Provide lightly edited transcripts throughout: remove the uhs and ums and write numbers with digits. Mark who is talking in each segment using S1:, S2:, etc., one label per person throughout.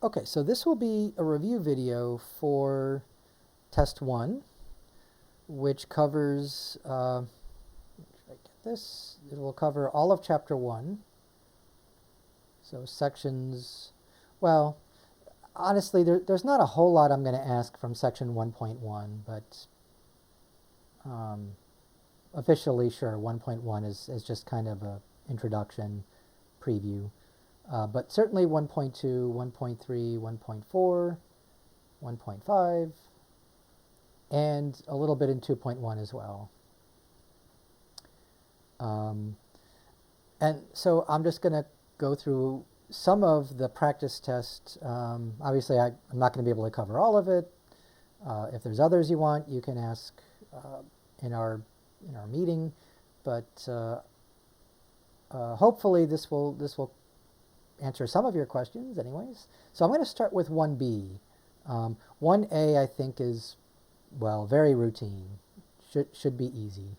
S1: Okay, so this will be a review video for test 1, which covers, should I get this? It will cover all of chapter 1. So sections, well, honestly, there's not a whole lot I'm going to ask from section 1.1, but officially, sure, 1.1 is just kind of a introduction preview. But certainly 1.2, 1.3, 1.4, 1.5, and a little bit in 2.1 as well. And so I'm just going to go through some of the practice test. Obviously, I'm not going to be able to cover all of it. If there's others you want, you can ask in our meeting. But hopefully, this will answer some of your questions, anyways. So I'm going to start with 1B. 1A, I think, is, well, very routine. Should be easy.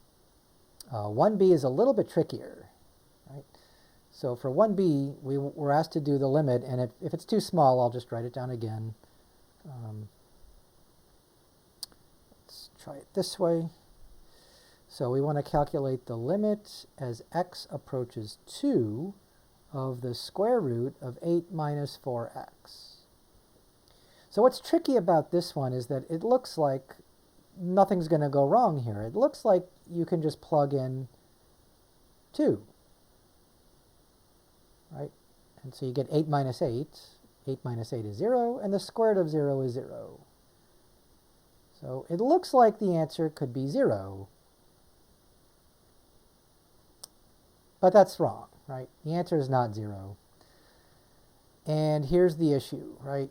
S1: 1B is a little bit trickier, right? So for 1B, we're asked to do the limit, and if it's too small, I'll just write it down again. Let's try it this way. So we want to calculate the limit as x approaches 2 of the square root of 8 minus 4x. So what's tricky about this one is that it looks like nothing's going to go wrong here. It looks like you can just plug in 2. Right? And so you get 8 minus 8. 8 minus 8 is 0, and the square root of 0 is 0. So it looks like the answer could be 0. But that's wrong, right? The answer is not 0. And here's the issue, right?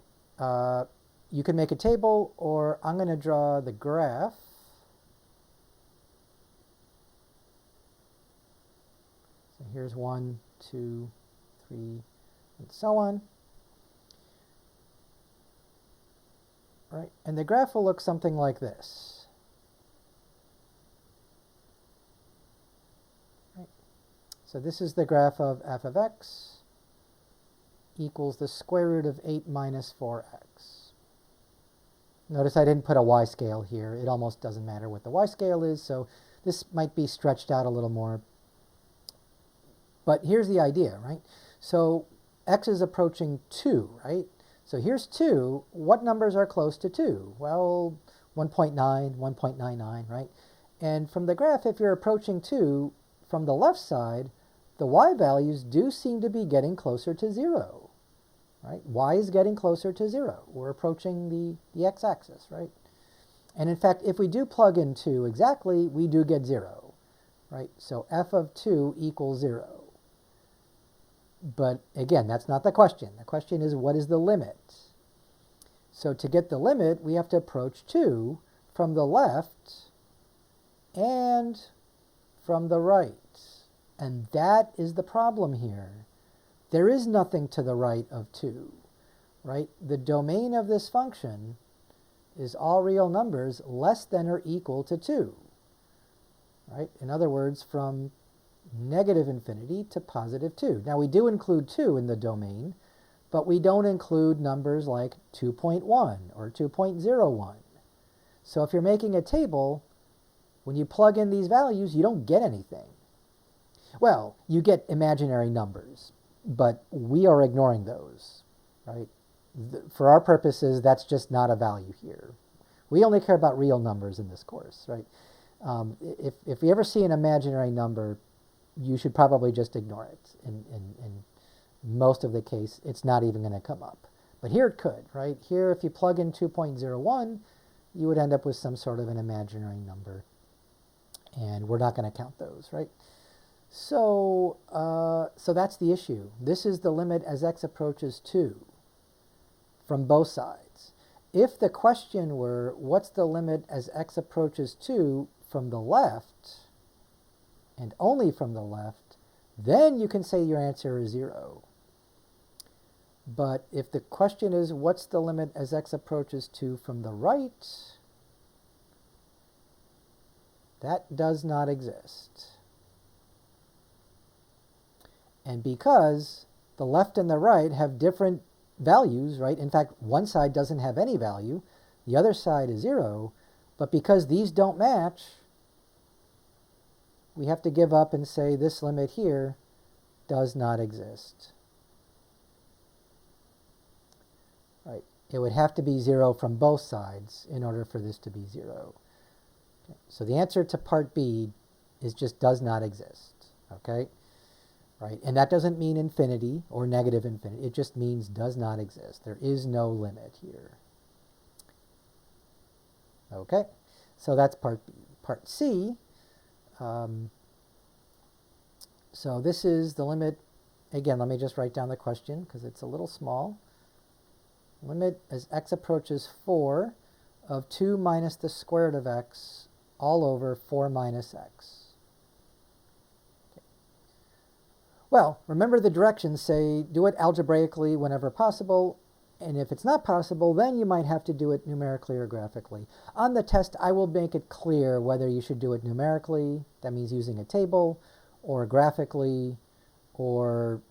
S1: You can make a table, or I'm going to draw the graph. So here's 1, 2, 3, and so on. Right? And the graph will look something like this. Right? So this is the graph of f of x equals the square root of 8 minus 4x. Notice I didn't put a y-scale here. It almost doesn't matter what the y-scale is, so this might be stretched out a little more. But here's the idea, right? So x is approaching 2, right? So here's 2. What numbers are close to 2? Well, 1.9, 1.99, right? And from the graph, if you're approaching 2, from the left side, the y values do seem to be getting closer to 0. Right? Y is getting closer to 0. We're approaching the x-axis, right? And in fact, if we do plug in 2 exactly, we do get 0, right? So f of 2 equals 0. But again, that's not the question. The question is, what is the limit? So to get the limit, we have to approach 2 from the left and from the right. And that is the problem here. There is nothing to the right of 2, right? The domain of this function is all real numbers less than or equal to 2, right? In other words, from negative infinity to positive 2. Now, we do include 2 in the domain, but we don't include numbers like 2.1 or 2.01. So if you're making a table, when you plug in these values, you don't get anything. Well, you get imaginary numbers, but we are ignoring those, right? For our purposes, that's just not a value here. We only care about real numbers in this course, right? If you ever see an imaginary number, you should probably just ignore it. In most of the case, it's not even going to come up. But here it could, right? Here, if you plug in 2.01, you would end up with some sort of an imaginary number. And we're not going to count those, right? So that's the issue. This is the limit as x approaches 2 from both sides. If the question were, what's the limit as x approaches 2 from the left, and only from the left, then you can say your answer is 0. But if the question is, what's the limit as x approaches 2 from the right, that does not exist. And because the left and the right have different values, right? In fact, one side doesn't have any value, the other side is 0, but because these don't match, we have to give up and say this limit here does not exist. Right? It would have to be 0 from both sides in order for this to be 0. Okay. So the answer to part B is just does not exist. Okay? Right? And that doesn't mean infinity or negative infinity. It just means does not exist. There is no limit here. Okay? So that's part B. Part C, so this is the limit. Again, let me just write down the question because it's a little small. Limit as x approaches 4 of 2 minus the square root of x all over 4 minus x. Okay. Well, remember the directions say do it algebraically whenever possible, and if it's not possible, then you might have to do it numerically or graphically. On the test, I will make it clear whether you should do it numerically, that means using a table, or graphically, or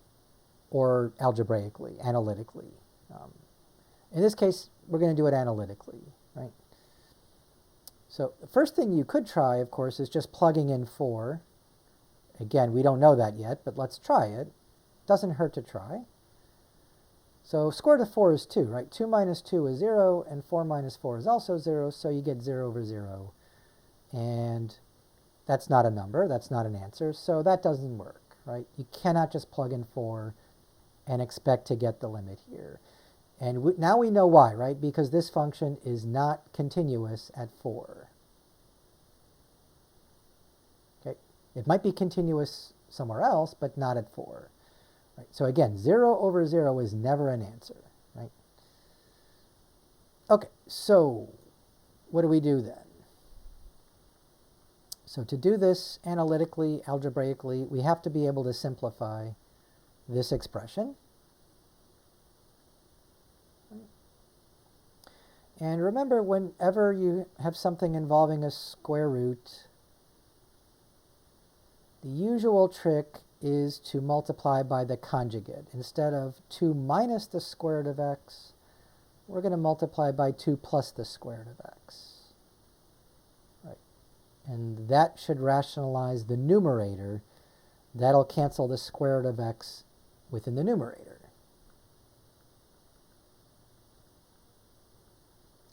S1: algebraically, analytically. In this case, we're going to do it analytically, right? So the first thing you could try, of course, is just plugging in 4. Again, we don't know that yet, but let's try it. Doesn't hurt to try. So square root of 4 is 2, right? 2 minus 2 is 0, and 4 minus 4 is also 0, so you get 0 over 0. And that's not a number, that's not an answer, so that doesn't work, right? You cannot just plug in 4 and expect to get the limit here. And now we know why, right? Because this function is not continuous at 4. Okay? It might be continuous somewhere else, but not at 4. Right? So again, 0 over 0 is never an answer, right? Okay, so what do we do then? So to do this analytically, algebraically, we have to be able to simplify this expression. And remember, whenever you have something involving a square root, the usual trick is to multiply by the conjugate. Instead of 2 minus the square root of x, we're going to multiply by 2 plus the square root of x. Right. And that should rationalize the numerator. That'll cancel the square root of x within the numerator.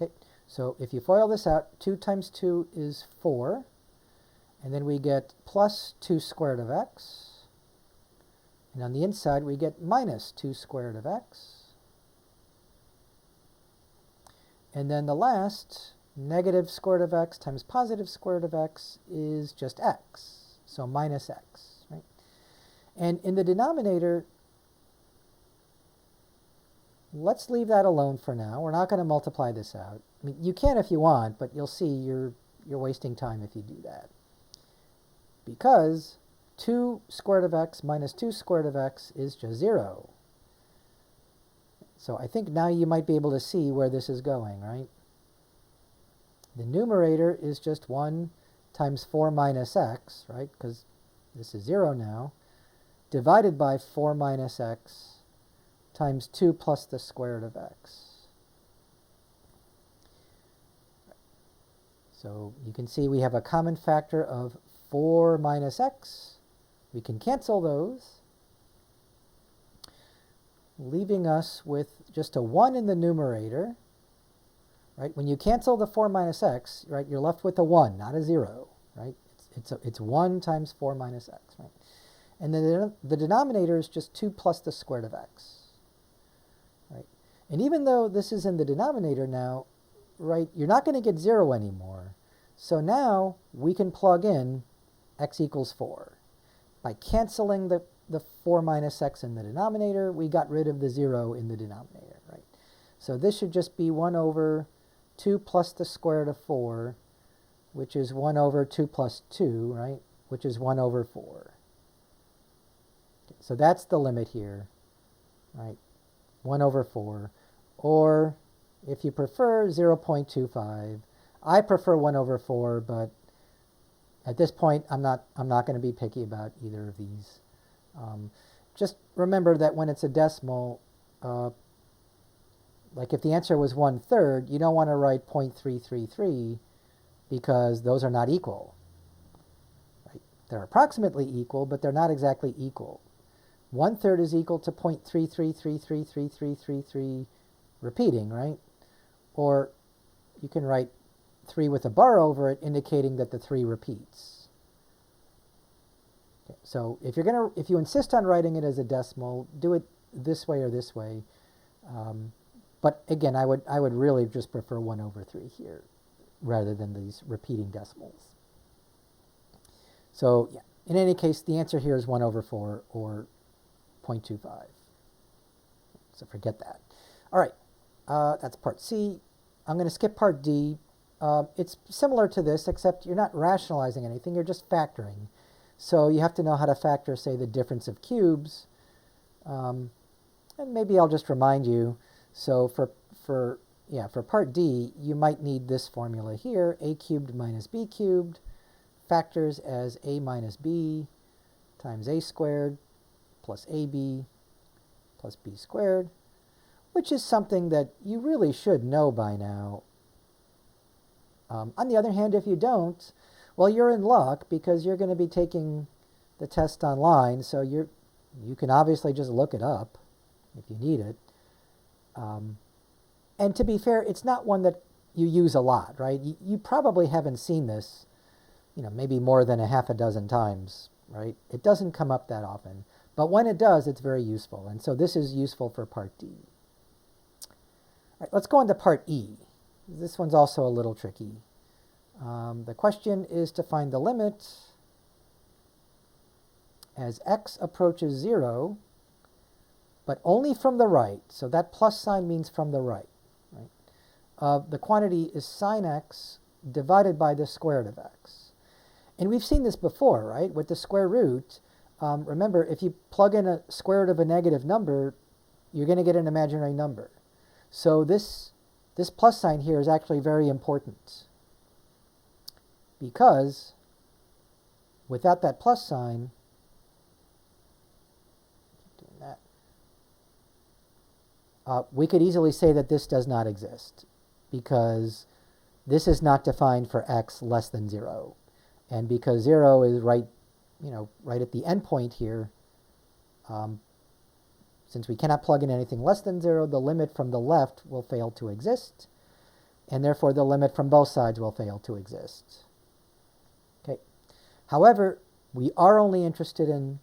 S1: Okay. So if you FOIL this out, 2 times 2 is 4. And then we get plus 2 square root of x. And on the inside, we get minus 2 square root of x. And then the last, negative square root of x times positive square root of x is just x. So minus x, right? And in the denominator, let's leave that alone for now. We're not going to multiply this out. I mean, you can if you want, but you'll see you're wasting time if you do that. Because 2 square root of x minus 2 square root of x is just 0. So I think now you might be able to see where this is going, right? The numerator is just 1 times 4 minus x, right? Because this is 0 now, divided by 4 minus x times 2 plus the square root of x. So you can see we have a common factor of 4 minus x. We can cancel those, leaving us with just a 1 in the numerator. Right? When you cancel the 4 minus x, right, you're left with a 1, not a 0. Right? It's 1 times 4 minus x. Right? And then the denominator is just 2 plus the square root of x. Right? And even though this is in the denominator now, right, you're not going to get 0 anymore. So now we can plug in x equals 4. By canceling the 4 minus x in the denominator, we got rid of the 0 in the denominator. Right? So this should just be 1 over 2 plus the square root of 4, which is 1 over 2 plus 2, right, which is 1 over 4. Okay, so that's the limit here, right, 1 over 4. Or, if you prefer, 0.25. I prefer 1 over 4, but at this point, I'm not going to be picky about either of these. Just remember that when it's a decimal, Like if the answer was 1/3, you don't want to write 0.333 because those are not equal. Right? They're approximately equal, but they're not exactly equal. 1/3 is equal to 0.33333333 repeating, right? Or you can write 3 with a bar over it, indicating that the 3 repeats. Okay, so if you insist on writing it as a decimal, do it this way or this way. But again, I would really just prefer 1/3 here, rather than these repeating decimals. So yeah, in any case, the answer here is 1/4 or 0.25. So forget that. All right, that's part C. I'm going to skip part D. It's similar to this, except you're not rationalizing anything, you're just factoring. So you have to know how to factor, say, the difference of cubes. And maybe I'll just remind you. So for part D, you might need this formula here, a cubed minus b cubed, factors as a minus b times a squared plus ab plus b squared, which is something that you really should know by now. On the other hand, if you don't, well, you're in luck because you're going to be taking the test online, so you can obviously just look it up if you need it. And to be fair, it's not one that you use a lot, right? You probably haven't seen this, maybe more than a half a dozen times, right? It doesn't come up that often. But when it does, it's very useful. And so this is useful for part D. All right, let's go on to part E. This one's also a little tricky. The question is to find the limit as x approaches 0, but only from the right. So that plus sign means from the right. The quantity is sine x divided by the square root of x. And we've seen this before, right? With the square root, remember, if you plug in a square root of a negative number, you're going to get an imaginary number. So this plus sign here is actually very important, because without that plus sign, we could easily say that this does not exist, because this is not defined for x less than 0. And because 0 is right at the end point here, since we cannot plug in anything less than 0, the limit from the left will fail to exist, and therefore the limit from both sides will fail to exist. Okay. However, we are only interested in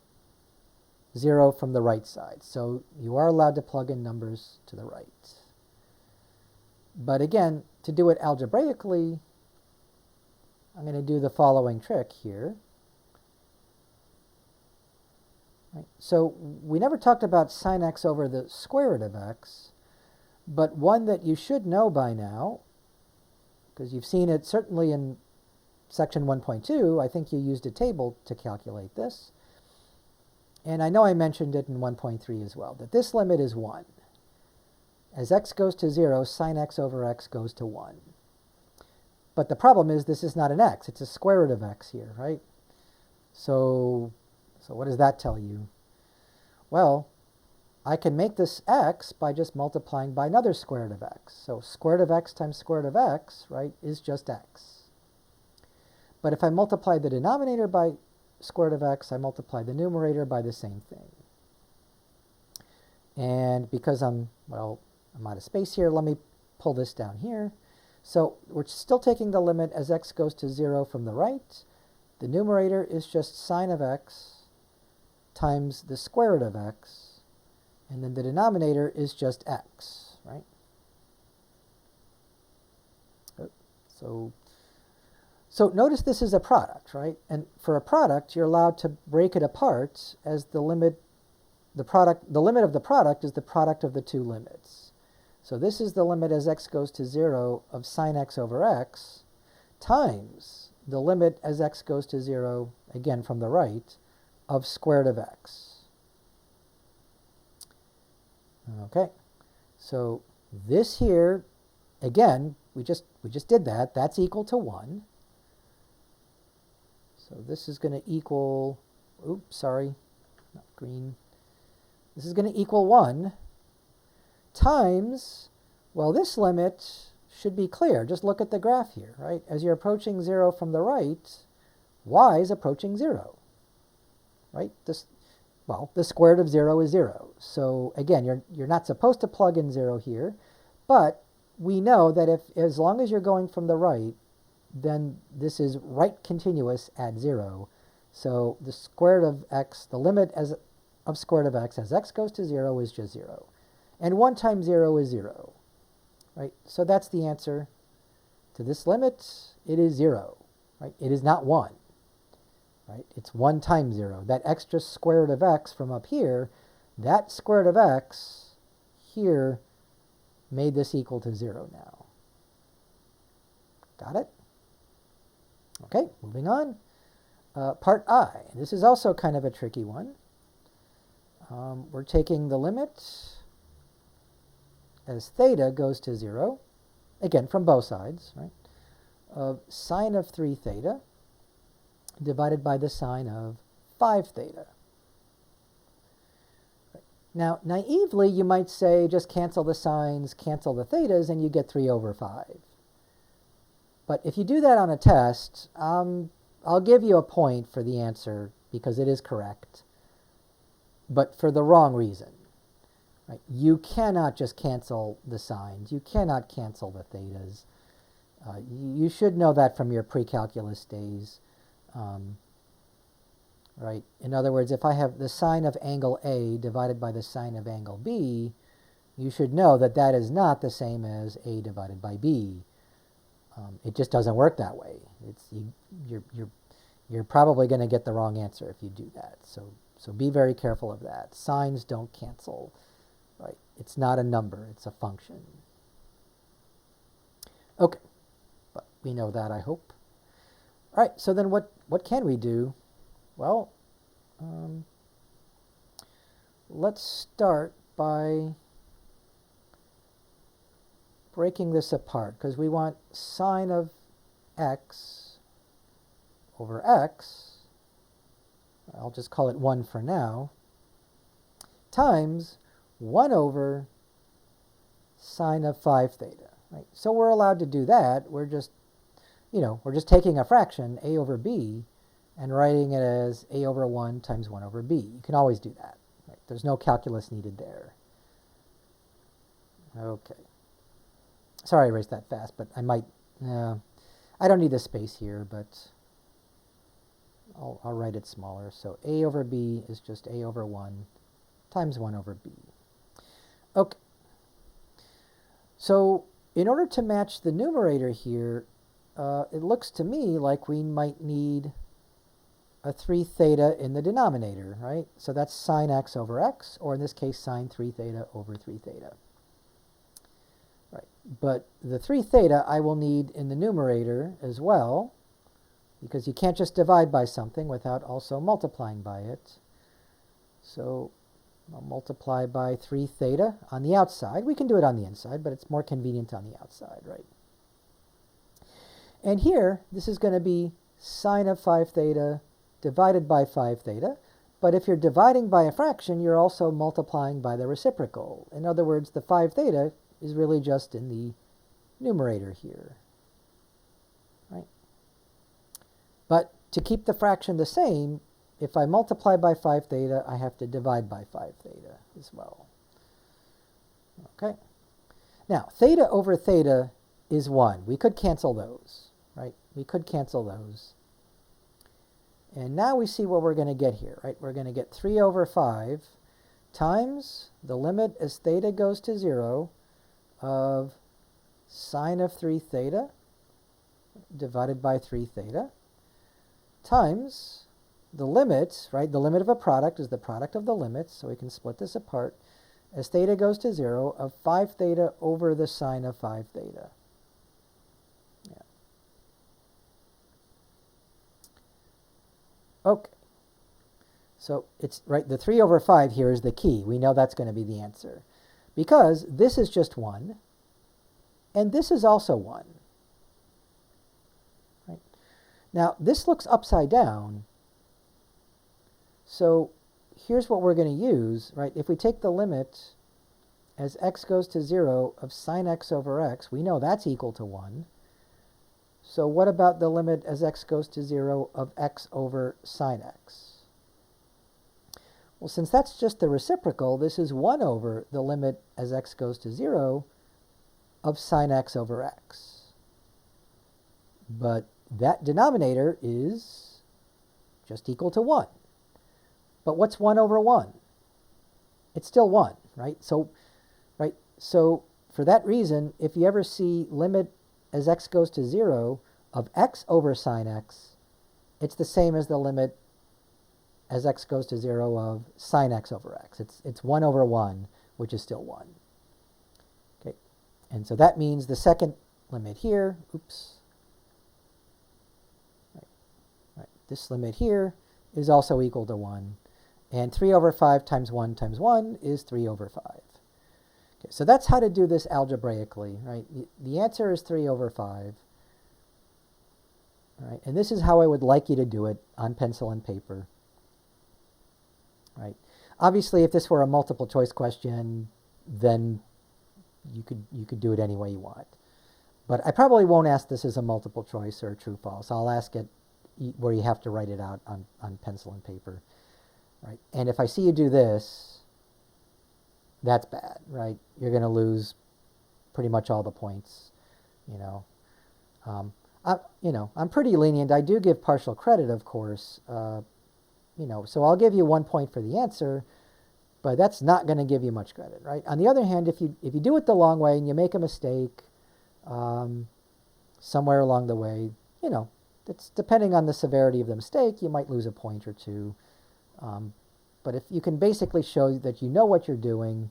S1: 0 from the right side, so you are allowed to plug in numbers to the right. But again, to do it algebraically, I'm going to do the following trick here. Right. So we never talked about sine x over the square root of x, but one that you should know by now, because you've seen it certainly in section 1.2, I think you used a table to calculate this. And I know I mentioned it in 1.3 as well, that this limit is 1. As x goes to 0, sine x over x goes to 1. But the problem is this is not an x, it's a square root of x here, right? So what does that tell you? Well, I can make this x by just multiplying by another square root of x. So square root of x times square root of x, right, is just x. But if I multiply the denominator by square root of x, I multiply the numerator by the same thing. And because I'm out of space here, let me pull this down here. So we're still taking the limit as x goes to 0 from the right. The numerator is just sine of x times the square root of x, and then the denominator is just x, right? So notice this is a product, right? And for a product, you're allowed to break it apart as the limit of the product is the product of the two limits. So this is the limit as x goes to 0 of sine x over x times the limit as x goes to 0, again from the right, of square root of x. Okay, so this here, again, we just did that. That's equal to 1. So this is going to equal, oops, sorry, not green. This is going to equal 1 times Well, this limit should be clear. Just look at the graph here, right? As you're approaching 0 from the right, y is approaching 0, right? Well, the square root of 0 is 0. So again, you're not supposed to plug in 0 here, but we know that as long as you're going from the right, then this is right continuous at 0. So the square root of x, the limit of square root of x as x goes to 0 is just 0. And 1 times 0 is 0, right? So that's the answer to this limit. It is 0, right? It is not 1. Right? It's 1 times 0. That extra square root of x from up here, that square root of x here made this equal to 0 now. Got it? Okay, moving on. Part I. This is also kind of a tricky one. We're taking the limit as theta goes to 0, again from both sides, right, of sine of 3 theta divided by the sine of 5 theta. Now, naively, you might say just cancel the sines, cancel the thetas, and you get 3 over 5. But if you do that on a test, I'll give you a point for the answer because it is correct, but for the wrong reason. Right? You cannot just cancel the sines. You cannot cancel the thetas. You should know that from your pre-calculus days. Right? In other words, if I have the sine of angle A divided by the sine of angle B, you should know that that is not the same as A divided by B. It just doesn't work that way. You're probably going to get the wrong answer if you do that. So be very careful of that. Sines don't cancel. Right? It's not a number. It's a function. Okay. But we know that, I hope. All right, so then what can we do? Well, let's start by breaking this apart, because we want sine of x over x, I'll just call it 1 for now, times 1 over sine of 5 theta. Right? So we're allowed to do that. We're just taking a fraction, a over b, and writing it as a over 1 times 1 over b. You can always do that. Right? There's no calculus needed there. Okay. Sorry I erased that fast, but I might, I don't need the space here, but I'll write it smaller. So a over b is just a over 1 times 1 over b. Okay. So in order to match the numerator here, it looks to me like we might need a 3 theta in the denominator, right? So that's sine x over x, or in this case, sine 3 theta over 3 theta. Right. But the 3 theta I will need in the numerator as well, because you can't just divide by something without also multiplying by it. So I'll multiply by 3 theta on the outside. We can do it on the inside, but it's more convenient on the outside, right? And here, this is going to be sine of 5 theta divided by 5 theta. But if you're dividing by a fraction, you're also multiplying by the reciprocal. In other words, the 5 theta is really just in the numerator here. Right? But to keep the fraction the same, if I multiply by 5 theta, I have to divide by 5 theta as well. Okay. Now, theta over theta is 1. We could cancel those, right? We could cancel those. And now we see what we're going to get here, right? We're going to get 3 over 5 times the limit as theta goes to 0 of sine of 3 theta divided by 3 theta times the limit, right? The limit of a product is the product of the limits, so we can split this apart, as theta goes to 0 of 5 theta over the sine of 5 theta. Yeah. Okay. So it's, right, the 3 over 5 here is the key. We know that's going to be the answer. Because this is just 1, and this is also 1. Right? Now, this looks upside down. So here's what we're going to use, right? If we take the limit as x goes to 0 of sine x over x, we know that's equal to 1. So what about the limit as x goes to 0 of x over sine x? Well, since that's just the reciprocal, this is 1 over the limit as x goes to 0 of sine x over x. But that denominator is just equal to 1. But what's 1 over 1? It's still 1, right? So for that reason, if you ever see limit as x goes to 0 of x over sine x, it's the same as the limit as x goes to 0 of sine x over x. It's 1 over 1, which is still 1. Okay, and so that means the second limit here, this limit here is also equal to 1. And 3 over 5 times 1 times 1 is 3 over 5. Okay, so that's how to do this algebraically, right? The answer is 3 over 5. Right? And this is how I would like you to do it on pencil and paper. Right? Obviously, if this were a multiple choice question, then you could do it any way you want. But I probably won't ask this as a multiple choice or a true false. I'll ask it where you have to write it out on pencil and paper. Right? And if I see you do this, that's bad, right? You're going to lose pretty much all the points, you know. I'm pretty lenient. I do give partial credit, of course, so I'll give you 1 point for the answer, but that's not going to give you much credit, right? On the other hand, if you do it the long way and you make a mistake somewhere along the way, it's depending on the severity of the mistake, you might lose a point or two. But if you can basically show that you know what you're doing,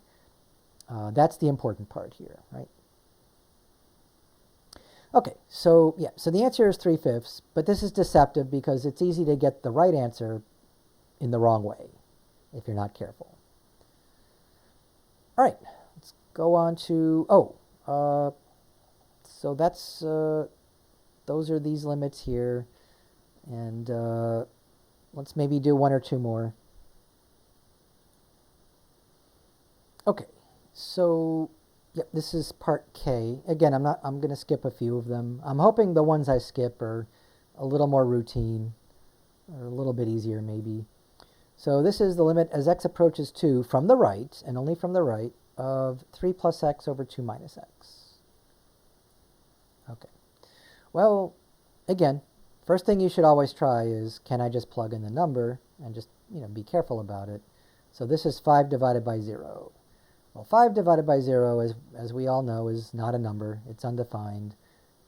S1: that's the important part here, right? Okay, so the answer is 3/5, but this is deceptive because it's easy to get the right answer in the wrong way if you're not careful. All right, let's go on to, so that's, those are these limits here, and let's maybe do 1 or 2 more. Okay, so this is part K. Again, I'm going to skip a few of them. I'm hoping the ones I skip are a little more routine, or a little bit easier maybe. So this is the limit as x approaches 2 from the right, and only from the right, of 3 plus x over 2 minus x. Okay. Well, again, first thing you should always try is, can I just plug in the number and just, be careful about it. So this is 5 divided by 0. Well, 5 divided by 0, as we all know, is not a number. It's undefined.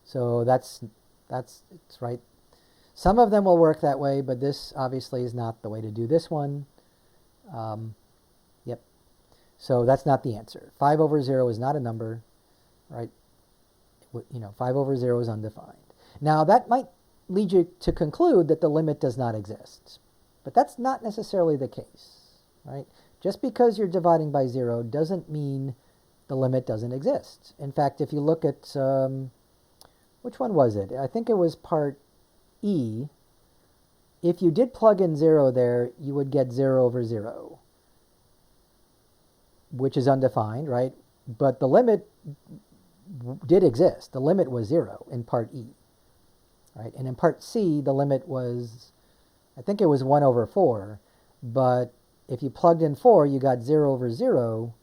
S1: So that's it's right. Some of them will work that way, but this obviously is not the way to do this one. So that's not the answer. 5 over 0 is not a number, right? 5 over 0 is undefined. Now, that might lead you to conclude that the limit does not exist. But that's not necessarily the case, right? Just because you're dividing by 0 doesn't mean the limit doesn't exist. In fact, if you look at, which one was it? I think it was part E. If you did plug in 0 there, you would get 0 over 0, which is undefined, right? But the limit did exist. The limit was 0 in part E, right? And in part C, the limit was, I think it was 1 over 4, but if you plugged in 4, you got 0 over 0,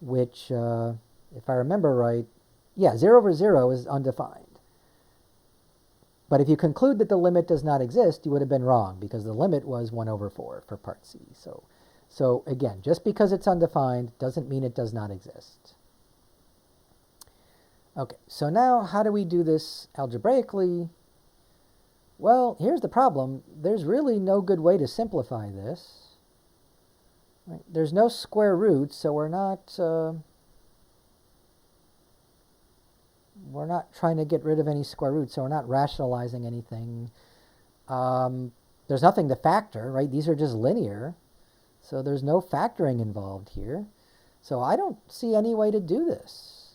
S1: which, if I remember right, 0 over 0 is undefined. But if you conclude that the limit does not exist, you would have been wrong, because the limit was 1 over 4 for part C. So again, just because it's undefined doesn't mean it does not exist. Okay, so now how do we do this algebraically? Well, here's the problem. There's really no good way to simplify this. Right? There's no square root, so we're not trying to get rid of any square roots, so we're not rationalizing anything. There's nothing to factor, right? These are just linear, so there's no factoring involved here. So I don't see any way to do this.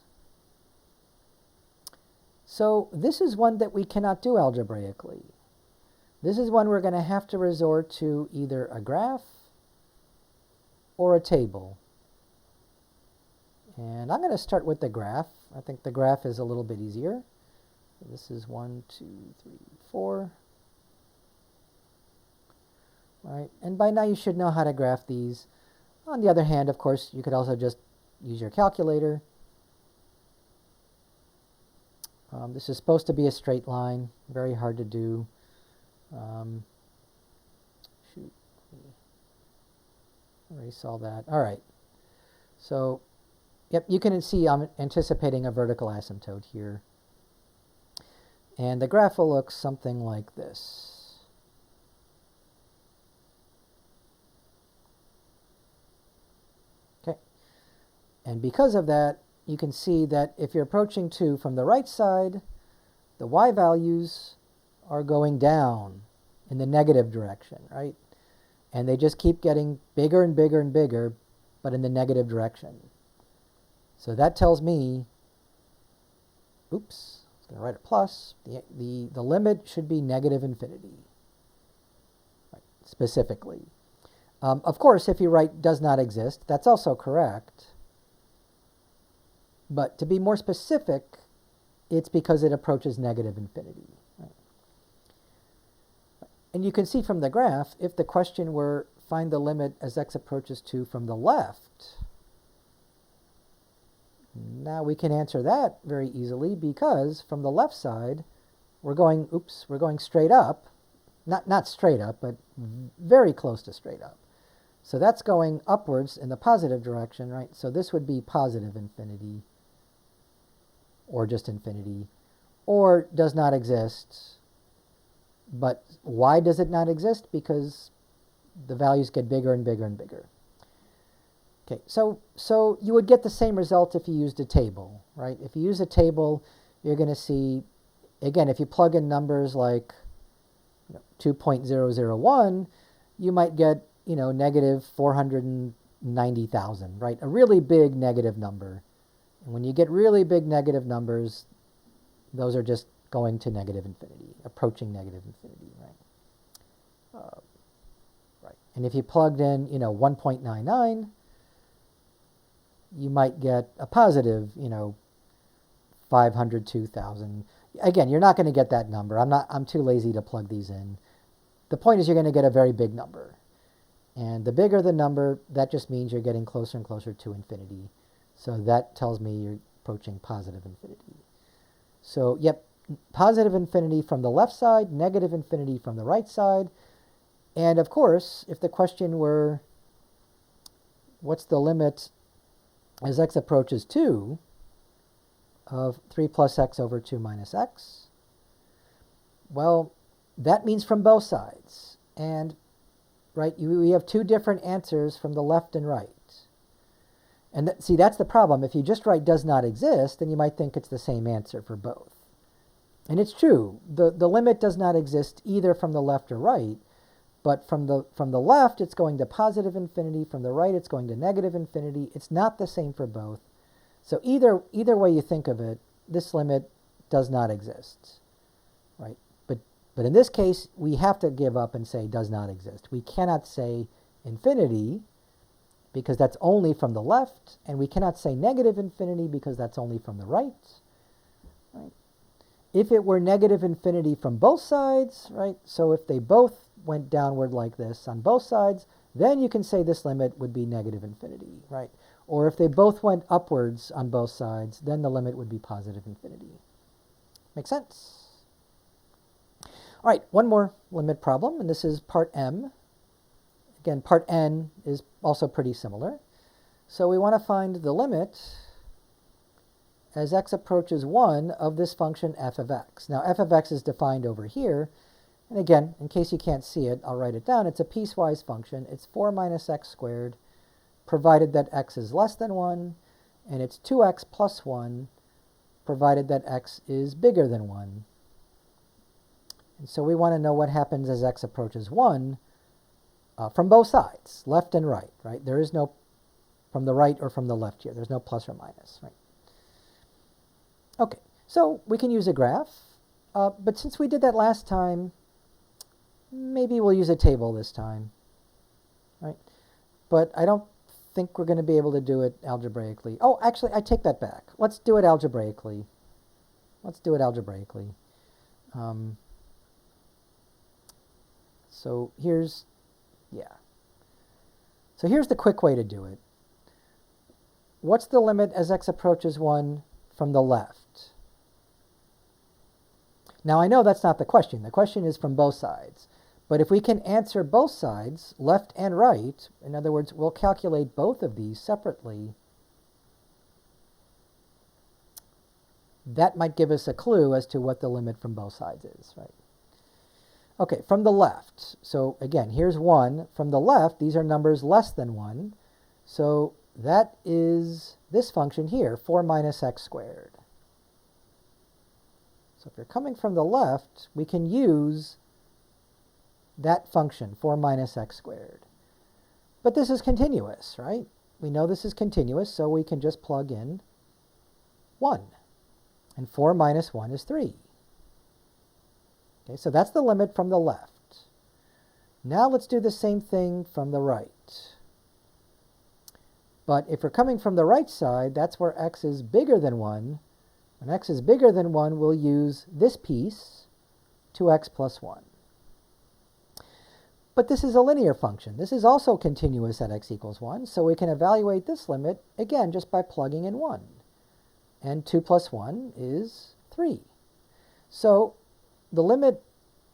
S1: So this is one that we cannot do algebraically. This is one we're going to have to resort to either a graph or a table. And I'm going to start with the graph. I think the graph is a little bit easier. This is 1, 2, 3, 4. Right? And by now you should know how to graph these. On the other hand, of course, you could also just use your calculator. This is supposed to be a straight line. Very hard to do. Shoot. Erase all that. All right. So, yep, you can see I'm anticipating a vertical asymptote here. And the graph will look something like this. Okay. And because of that, you can see that if you're approaching 2 from the right side, the y values are going down in the negative direction, right? And they just keep getting bigger and bigger and bigger, but in the negative direction. So that tells me, oops, I was going to write a plus, the limit should be negative infinity, right, specifically. Of course, if you write does not exist, that's also correct. But to be more specific, it's because it approaches negative infinity. Right? And you can see from the graph, if the question were find the limit as x approaches 2 from the left, now we can answer that very easily because from the left side, we're going straight up. Not straight up, but very close to straight up. So that's going upwards in the positive direction, right? So this would be positive infinity, or just infinity, or does not exist. But why does it not exist? Because the values get bigger and bigger and bigger. Okay, so you would get the same result if you used a table, right? If you use a table, you're going to see, again, if you plug in numbers like 2.001, you might get, negative 490,000, right? A really big negative number. And when you get really big negative numbers, those are just going to negative infinity, approaching negative infinity, right? Right. And if you plugged in, 1.99, you might get a positive, 502,000. Again, you're not going to get that number. I'm too lazy to plug these in. The point is you're going to get a very big number. And the bigger the number, that just means you're getting closer and closer to infinity. So that tells me you're approaching positive infinity. So, yep, positive infinity from the left side, negative infinity from the right side. And of course, if the question were, what's the limit as x approaches 2 of 3 plus x over 2 minus x? Well, that means from both sides. And, right, we have 2 different answers from the left and right. And see, that's the problem. If you just write does not exist, then you might think it's the same answer for both. And it's true. The limit does not exist either from the left or right, but from the left, it's going to positive infinity. From the right, it's going to negative infinity. It's not the same for both. So either way you think of it, this limit does not exist, right? But in this case, we have to give up and say does not exist. We cannot say infinity because that's only from the left, and we cannot say negative infinity because that's only from the right. Right? If it were negative infinity from both sides, right? So if they both went downward like this on both sides, then you can say this limit would be negative infinity, right? Or if they both went upwards on both sides, then the limit would be positive infinity. Make sense? All right, one more limit problem, and this is part M. Again, part N is also pretty similar. So we want to find the limit as x approaches 1 of this function f of x. Now, f of x is defined over here. And again, in case you can't see it, I'll write it down. It's a piecewise function. It's 4 minus x squared, provided that x is less than 1. And it's 2x plus 1, provided that x is bigger than 1. And so we want to know what happens as x approaches 1 from both sides, left and right, right? There is no from the right or from the left here. There's no plus or minus, right? Okay, so we can use a graph. But since we did that last time, maybe we'll use a table this time, right? But I don't think we're going to be able to do it algebraically. Oh, actually, I take that back. Let's do it algebraically. Let's do it algebraically. So here's the quick way to do it. What's the limit as x approaches 1 from the left? Now I know that's not the question. The question is from both sides. But if we can answer both sides, left and right, in other words, we'll calculate both of these separately, that might give us a clue as to what the limit from both sides is, right? Okay, from the left. So again, here's 1. From the left, these are numbers less than 1. So that is this function here, 4 minus x squared. So if you're coming from the left, we can use that function, 4 minus x squared. But this is continuous, right? We know this is continuous, so we can just plug in 1. And 4 minus 1 is 3. Okay, so that's the limit from the left. Now let's do the same thing from the right. But if we're coming from the right side, that's where x is bigger than 1. When x is bigger than 1, we'll use this piece, 2x plus 1. But this is a linear function. This is also continuous at x equals 1, so we can evaluate this limit, again, just by plugging in 1. And 2 plus 1 is 3. So the limit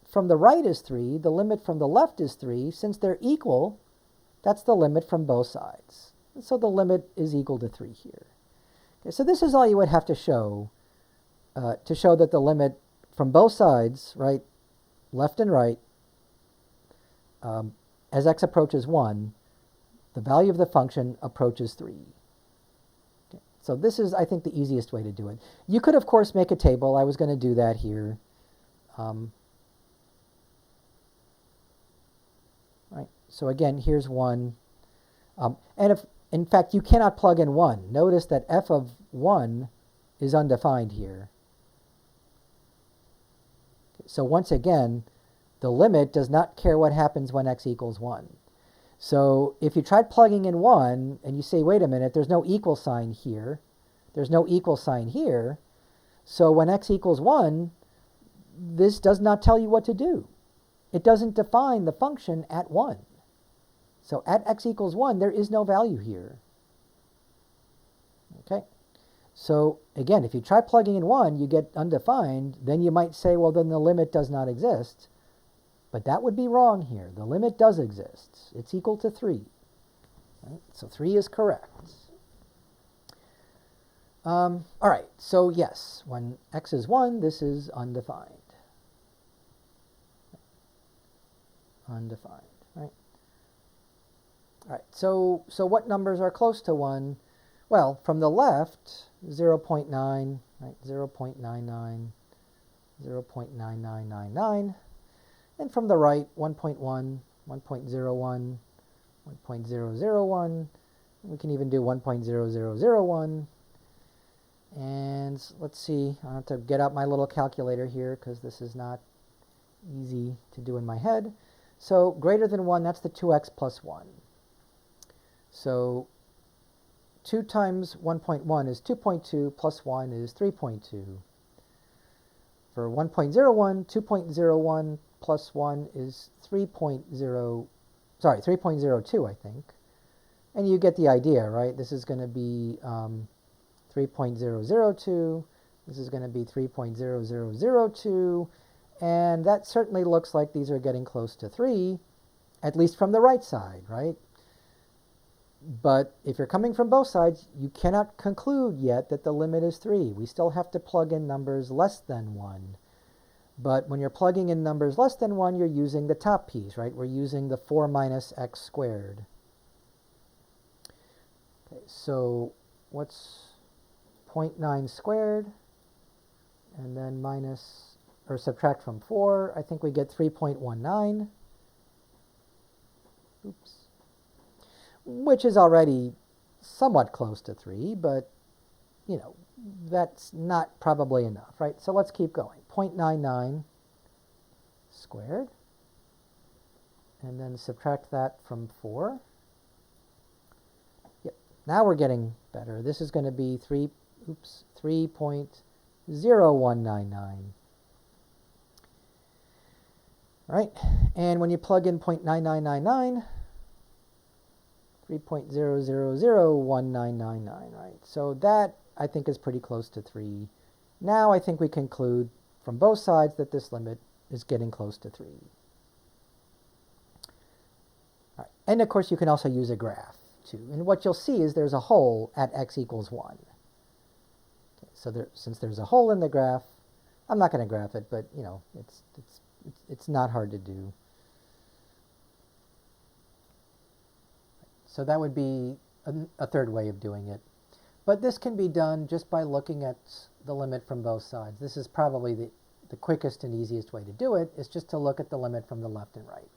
S1: from the right is 3, the limit from the left is 3. Since they're equal, that's the limit from both sides. And so the limit is equal to 3 here. Okay, so this is all you would have to show that the limit from both sides, right, left and right, as x approaches 1, the value of the function approaches 3. Okay, so this is, I think, the easiest way to do it. You could, of course, make a table. I was going to do that here. Right. So again, here's 1. And if, in fact, you cannot plug in 1. Notice that f of 1 is undefined here. So once again, the limit does not care what happens when x equals 1. So if you tried plugging in 1 and you say, wait a minute, there's no equal sign here. There's no equal sign here. So when x equals 1, this does not tell you what to do. It doesn't define the function at 1. So at x equals 1, there is no value here. Okay. So again, if you try plugging in 1, you get undefined, then you might say, well, then the limit does not exist. But that would be wrong here. The limit does exist. It's equal to 3. Right? So 3 is correct. All right, so yes, when x is 1, this is undefined. Undefined, right? All right, so what numbers are close to 1? Well, from the left, 0.9, right? 0.99, 0.9999. And from the right, 1.1, 1.01, 1.001. We can even do 1.0001. And let's see, I have to get out my little calculator here because this is not easy to do in my head. So greater than 1, that's the 2x plus 1. So 2 times 1.1 is 2.2 plus 1 is 3.2. For 1.01, 2.01 plus 1 is 3.02, I think. And you get the idea, right? This is going to be 3.002. This is going to be 3.0002. And that certainly looks like these are getting close to 3, at least from the right side, right? But if you're coming from both sides, you cannot conclude yet that the limit is 3. We still have to plug in numbers less than 1. But when you're plugging in numbers less than 1, you're using the top piece, right? We're using the 4 minus x squared. Okay, so what's 0.9 squared? And then minus, or subtract from 4, I think we get 3.19. Oops. Which is already somewhat close to 3, but, you know, that's not probably enough, right? So let's keep going. 0.99 squared, and then subtract that from 4. Now we're getting better. This is going to be 3.0199. Right? And when you plug in 0.9999, 3.0001999, right? So that, I think, is pretty close to 3. Now I think we conclude from both sides that this limit is getting close to 3. All right. And of course, you can also use a graph, too. And what you'll see is there's a hole at x equals 1. Okay, so since there's a hole in the graph, I'm not going to graph it, but, you know, it's not hard to do. So that would be a third way of doing it. But this can be done just by looking at the limit from both sides. This is probably the quickest and easiest way to do it, is just to look at the limit from the left and right.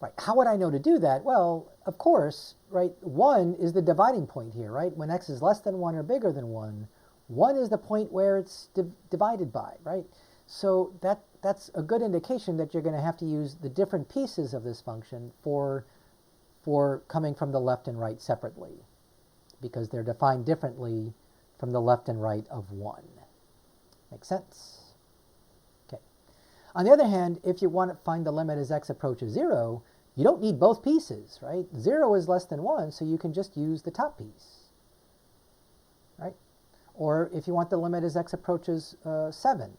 S1: Right. How would I know to do that? Well, of course, right, 1 is the dividing point here, right? When x is less than 1 or bigger than 1, 1 is the point where it's divided by, right? So that's a good indication that you're going to have to use the different pieces of this function for coming from the left and right separately, because they're defined differently from the left and right of 1. Make sense? Okay. On the other hand, if you want to find the limit as x approaches 0, you don't need both pieces, right? 0 is less than 1, so you can just use the top piece, right? Or if you want the limit as x approaches 7,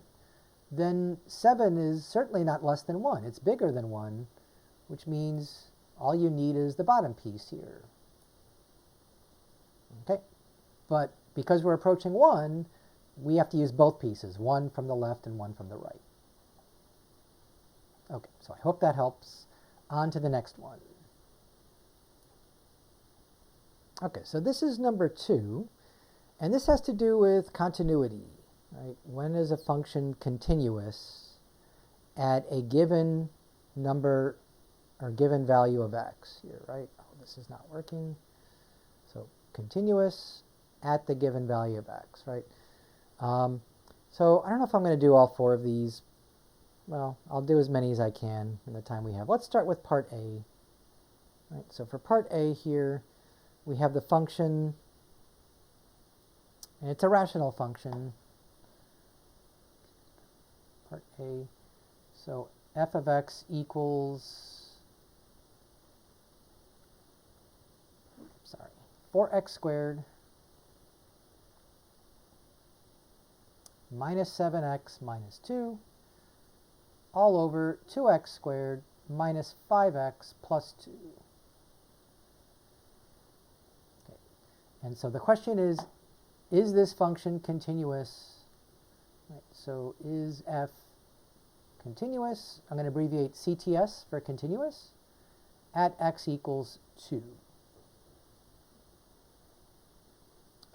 S1: then 7 is certainly not less than 1. It's bigger than 1, which means all you need is the bottom piece here. Okay, but because we're approaching 1, we have to use both pieces, one from the left and one from the right. Okay, so I hope that helps. On to the next one. Okay, so this is number 2, and this has to do with continuity, right? When is a function continuous at a given number or given value of x here, right? Oh, this is not working. So continuous at the given value of x, right? So I don't know if I'm going to do all 4 of these. Well, I'll do as many as I can in the time we have. Let's start with part A. Right? So for part A here, we have the function, and it's a rational function. Part A. So f of x equals 4x squared minus 7x minus 2 all over 2x squared minus 5x plus 2. Okay. And so the question is this function continuous? Right. So is f continuous? I'm going to abbreviate CTS for continuous at x equals 2.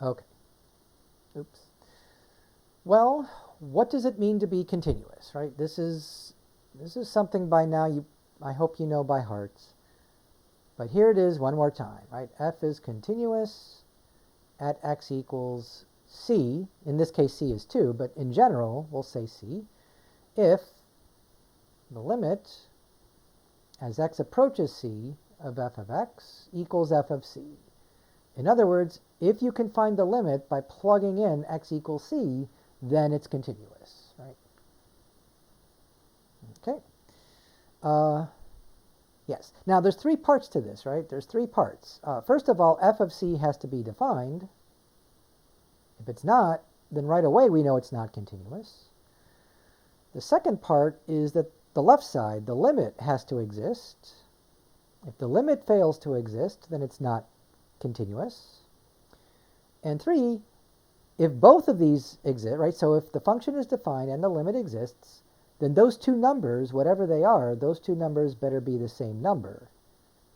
S1: Okay. Oops. Well, what does it mean to be continuous, right? This is something by now I hope you know by heart. But here it is one more time, right? F is continuous at x equals c. In this case, c is 2, but in general, we'll say c. If the limit as x approaches c of f of x equals f of c. In other words, if you can find the limit by plugging in x equals c, then it's continuous, right? Okay. Yes. Now, there's 3 parts to this, right? There's 3 parts. First of all, f of c has to be defined. If it's not, then right away we know it's not continuous. The second part is that the left side, the limit, has to exist. If the limit fails to exist, then it's not continuous. And 3, if both of these exist, right, so if the function is defined and the limit exists, then those 2 numbers, whatever they are, those 2 numbers better be the same number.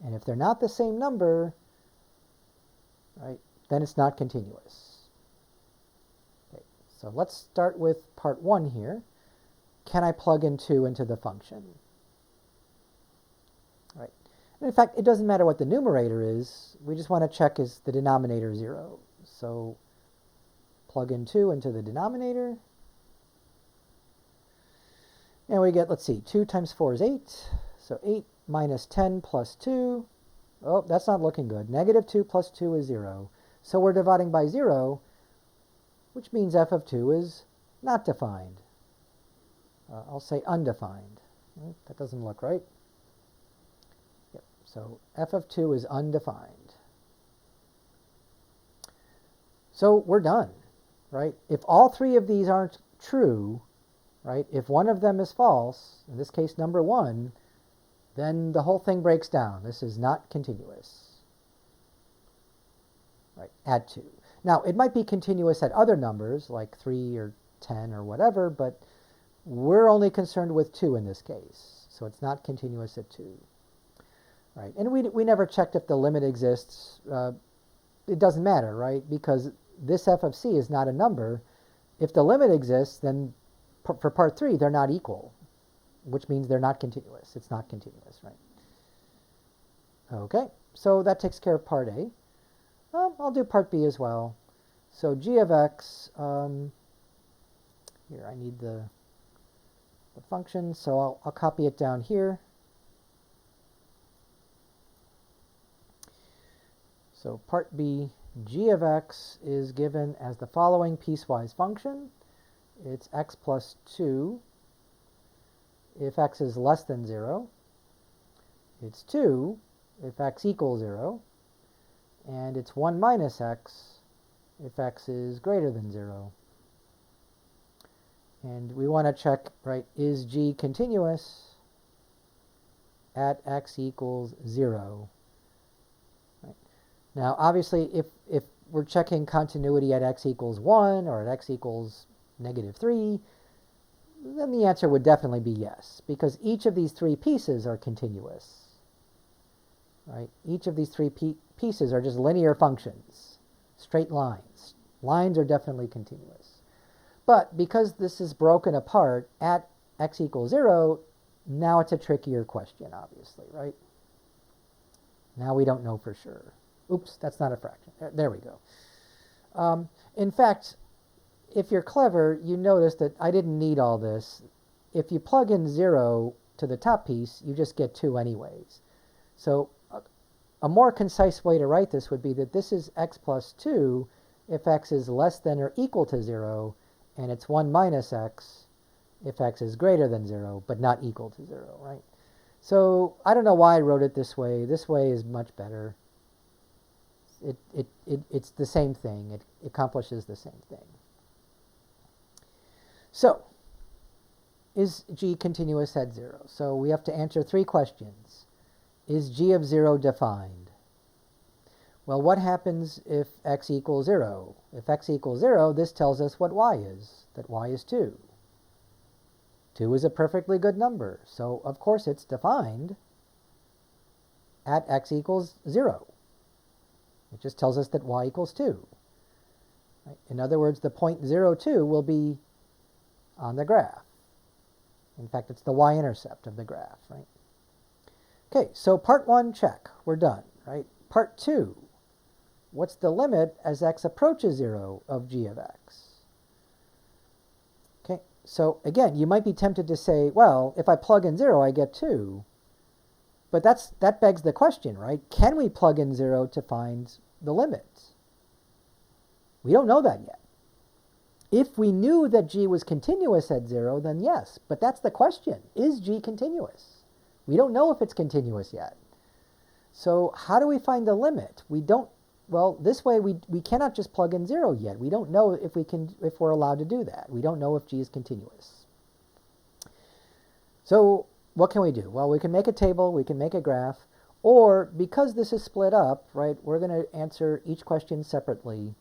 S1: And if they're not the same number, right, then it's not continuous. Okay, so let's start with part 1 here. Can I plug in 2 into the function? Right. And in fact, it doesn't matter what the numerator is. We just want to check is the denominator 0. So plug in 2 into the denominator. And we get, let's see, 2 times 4 is 8. So 8 minus 10 plus 2. Oh, that's not looking good. Negative 2 plus 2 is 0. So we're dividing by 0, which means f of 2 is not defined. I'll say undefined. That doesn't look right. Yep. So f of 2 is undefined. So we're done, right? If all three of these aren't true, right, if one of them is false, in this case number 1, then the whole thing breaks down. This is not continuous, right, at 2. Now, it might be continuous at other numbers, like 3 or 10 or whatever, but we're only concerned with 2 in this case, so it's not continuous at 2. Right, and we never checked if the limit exists. It doesn't matter, right, because this f of c is not a number. If the limit exists, then for part 3, they're not equal, which means they're not continuous. It's not continuous, right? Okay, so that takes care of part A. I'll do part B as well. So g of x, here I need the function, so I'll copy it down here. So part B, g of x is given as the following piecewise function. It's x plus 2 if x is less than 0. It's 2 if x equals 0. And it's 1 minus x if x is greater than 0. And we want to check, right, is g continuous at x equals 0? Right. Now, obviously, if we're checking continuity at x equals 1 or at x equals negative 3, then the answer would definitely be yes, because each of these three pieces are continuous. Right? Each of these three pieces are just linear functions, straight lines. Lines are definitely continuous. But because this is broken apart at x equals 0, now it's a trickier question, obviously, right? Now we don't know for sure. Oops, that's not a fraction. There we go. In fact, if you're clever, you notice that I didn't need all this. If you plug in 0 to the top piece, you just get 2 anyways. So a more concise way to write this would be that this is x plus 2 if x is less than or equal to 0, and it's 1 minus x if x is greater than 0, but not equal to 0, right? So I don't know why I wrote it this way. This way is much better. It's the same thing. It accomplishes the same thing. So, is g continuous at 0? So we have to answer 3 questions. Is g of 0 defined? Well, what happens if x equals 0? If x equals 0, this tells us what y is, that y is 2. 2 is a perfectly good number, so of course it's defined at x equals 0. It just tells us that y equals 2. Right? In other words, the point 0, 2 will be on the graph. In fact, it's the y-intercept of the graph, right? Okay, so part 1, check. We're done, right? Part 2, what's the limit as x approaches 0 of g of x? Okay, so again, you might be tempted to say, well, if I plug in 0, I get 2. But that begs the question, right? Can we plug in 0 to find the limit? We don't know that yet. If we knew that g was continuous at 0, then yes. But that's the question. Is g continuous? We don't know if it's continuous yet. So how do we find the limit? We don't, well, this way we cannot just plug in 0 yet. We don't know if we're allowed to do that. We don't know if g is continuous. So what can we do? Well, we can make a table, we can make a graph, or because this is split up, right, we're going to answer each question separately.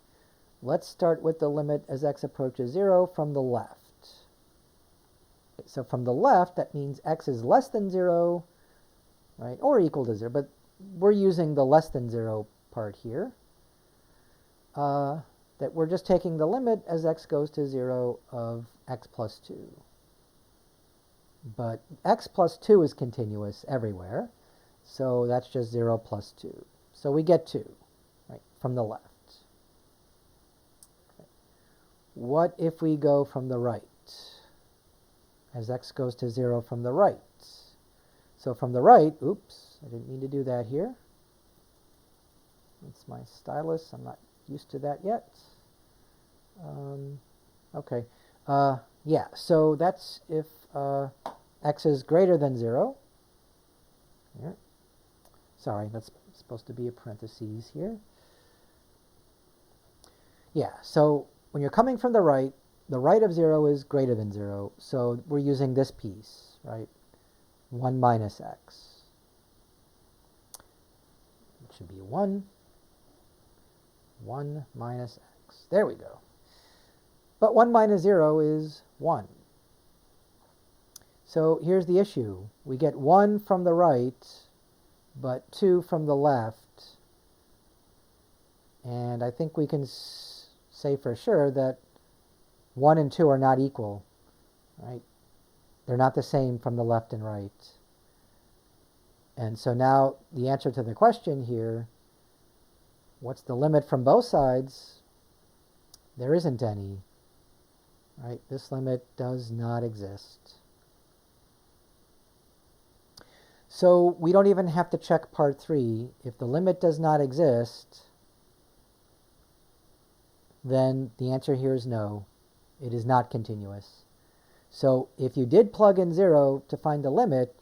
S1: Let's start with the limit as x approaches 0 from the left. So from the left, that means x is less than 0, right, or equal to 0, but we're using the less than 0 part here. That we're just taking the limit as x goes to 0 of x plus 2. But x plus 2 is continuous everywhere, so that's just 0 plus 2. So we get 2, right, from the left. Okay. What if we go from the right? As x goes to 0 from the right. So from the right, oops, I didn't mean to do that here. It's my stylus. I'm not used to that yet. Okay. Yeah, so that's if x is greater than 0. Here. Sorry, that's supposed to be a parentheses here. Yeah, so when you're coming from the right of 0 is greater than 0. So we're using this piece, right? 1 minus x. It should be 1. 1 minus x. There we go. But 1 minus 0 is 1. So here's the issue. We get 1 from the right, but 2 from the left. And I think we can say for sure that 1 and 2 are not equal, right? They're not the same from the left and right. And so now the answer to the question here, what's the limit from both sides? There isn't any, right? This limit does not exist. So we don't even have to check part 3. If the limit does not exist, then the answer here is no. It is not continuous. So if you did plug in 0 to find the limit,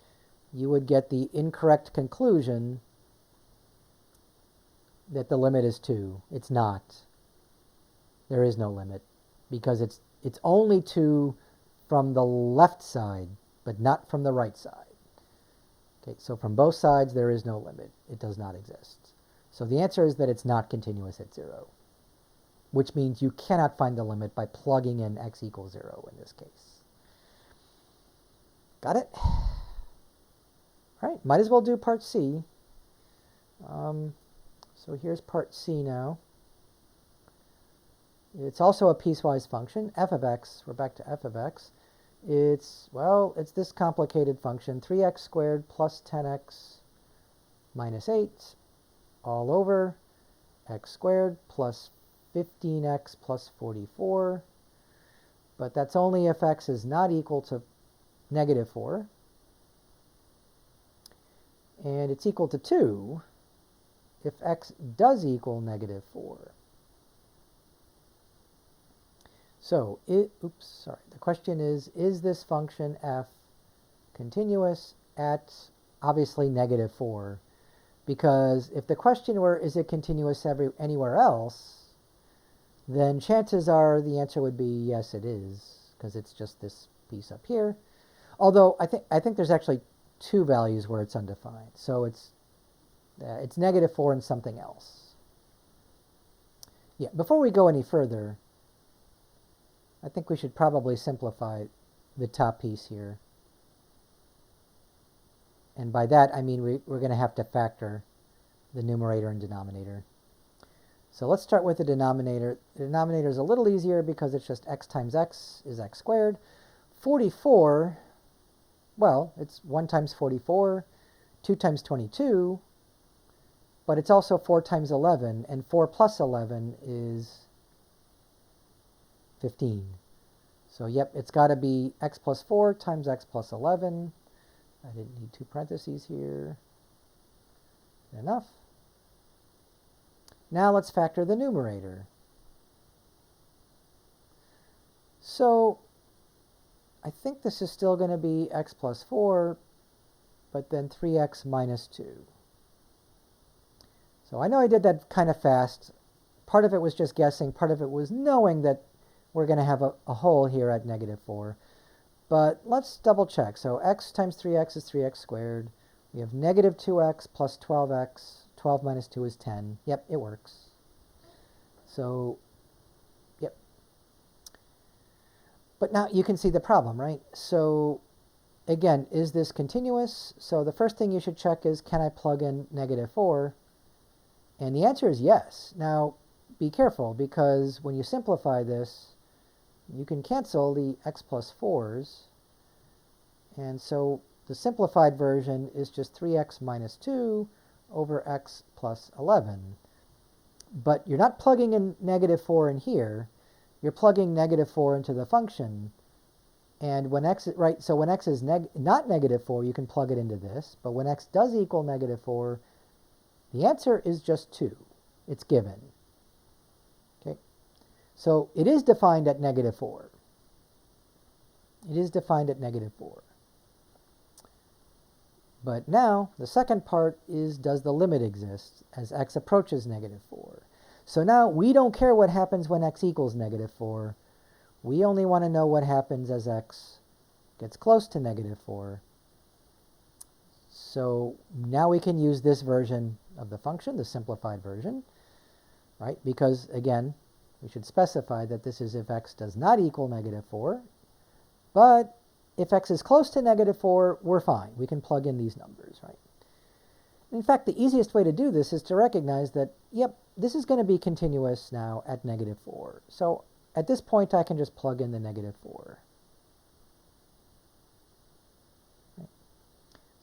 S1: you would get the incorrect conclusion that the limit is 2. It's not. There is no limit because it's only 2 from the left side, but not from the right side. Okay, so from both sides there is no limit. It does not exist. So the answer is that it's not continuous at 0, which means you cannot find the limit by plugging in x equals 0 in this case. Got it? All right, might as well do part C. So here's part C now. It's also a piecewise function, f of x. We're back to f of x. It's this complicated function, 3x squared plus 10x minus 8 all over x squared plus 15x plus 44. But that's only if x is not equal to negative 4. And it's equal to 2 if x does equal negative 4. So, the question is this function f continuous at obviously negative 4? Because if the question were, is it continuous anywhere else, then chances are the answer would be yes, it is, because it's just this piece up here. Although I think there's actually 2 values where it's undefined. So it's negative 4 and something else. Yeah, before we go any further, I think we should probably simplify the top piece here. And by that, I mean we're going to have to factor the numerator and denominator. So let's start with the denominator. The denominator is a little easier because it's just x times x is x squared. 44, well, it's 1 times 44, 2 times 22, but it's also 4 times 11, and 4 plus 11 is 15. So yep, it's got to be x plus 4 times x plus 11. I didn't need 2 parentheses here. Enough. Now let's factor the numerator. So I think this is still going to be x plus 4, but then 3x minus 2. So I know I did that kind of fast. Part of it was just guessing. Part of it was knowing that we're going to have a hole here at negative 4. But let's double check. So x times 3x is 3x squared. We have negative 2x plus 12x. 12 minus 2 is 10. Yep, it works. So, yep. But now you can see the problem, right? So, again, is this continuous? So the first thing you should check is, can I plug in negative 4? And the answer is yes. Now, be careful, because when you simplify this, you can cancel the x plus 4s. And so the simplified version is just 3x minus 2 over x plus 11. But you're not plugging in negative 4 in here. You're plugging negative 4 into the function. And when x, right, so when x is not negative 4, you can plug it into this. But when x does equal negative 4, the answer is just 2. It's given. Okay, so it is defined at -4. It is defined at -4. But now, the second part is, does the limit exist as x approaches -4? So now we don't care what happens when x equals -4. We only want to know what happens as x gets close to -4. So now we can use this version of the function, the simplified version, right? Because, again, we should specify that this is if x does not equal -4. But if x is close to -4, we're fine. We can plug in these numbers, right? In fact, the easiest way to do this is to recognize that, yep, this is going to be continuous now at -4. So at this point, I can just plug in the -4. Right.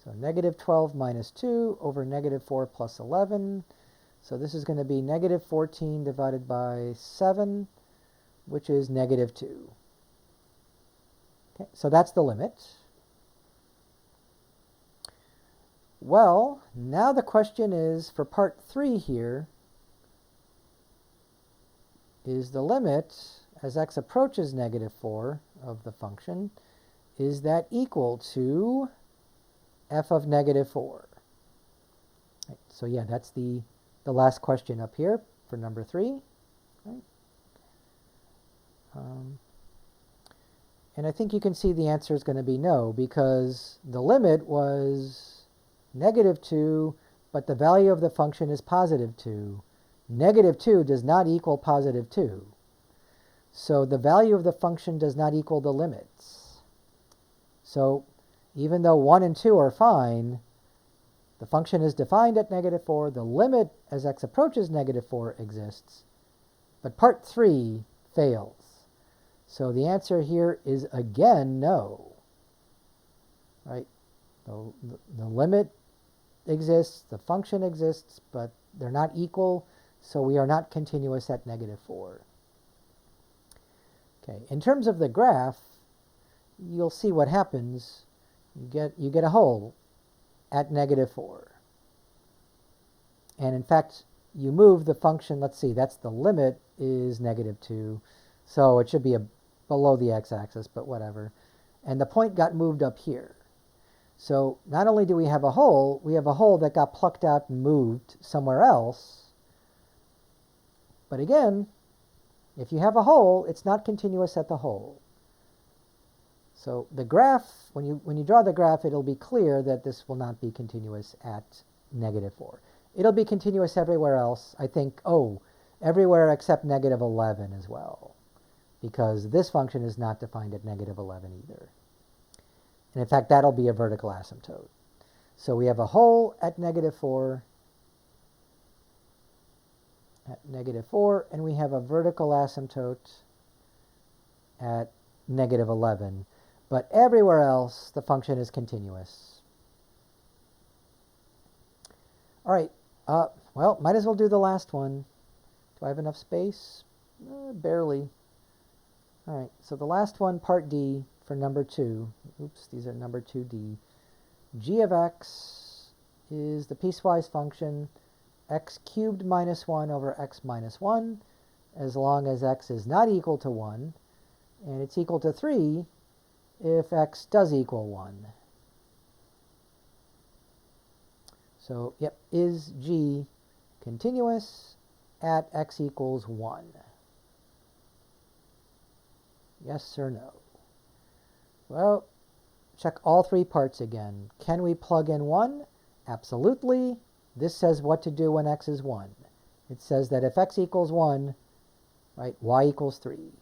S1: So -12 minus 2 over -4 plus 11. So this is going to be -14 divided by 7, which is -2. Okay, so that's the limit. Well, now the question is, for part 3 here, is the limit as x approaches -4 of the function, is that equal to f of -4? Right, so yeah, that's the last question up here for number 3. Right. And I think you can see the answer is going to be no, because the limit was -2, but the value of the function is +2. -2 does not equal +2. So the value of the function does not equal the limits. So even though 1 and 2 are fine, the function is defined at -4, the limit as x approaches -4 exists, but part 3 fails. So the answer here is again no. Right? The limit exists, the function exists, but they're not equal, so we are not continuous at -4. Okay, in terms of the graph, you'll see what happens. You get a hole at -4. And in fact, you move the function, let's see, that's the limit is -2. So it should be below the x-axis, but whatever. And the point got moved up here. So not only do we have a hole that got plucked out and moved somewhere else. But again, if you have a hole, it's not continuous at the hole. So the graph, when you draw the graph, it'll be clear that this will not be continuous at -4. It'll be continuous everywhere else. I think, everywhere except -11 as well, because this function is not defined at -11 either. And in fact, that'll be a vertical asymptote. So we have a hole at -4, and we have a vertical asymptote at -11. But everywhere else, the function is continuous. All right, well, might as well do the last one. Do I have enough space? Barely. All right, so the last one, part D, for number 2. Oops, these are number 2D. G of x is the piecewise function x cubed minus 1 over x minus 1, as long as x is not equal to 1, and it's equal to 3 if x does equal 1. So, yep, is G continuous at x equals 1? Yes or no? Well, check all 3 parts again. Can we plug in 1? Absolutely. This says what to do when x is 1. It says that if x equals 1, right, y equals 3.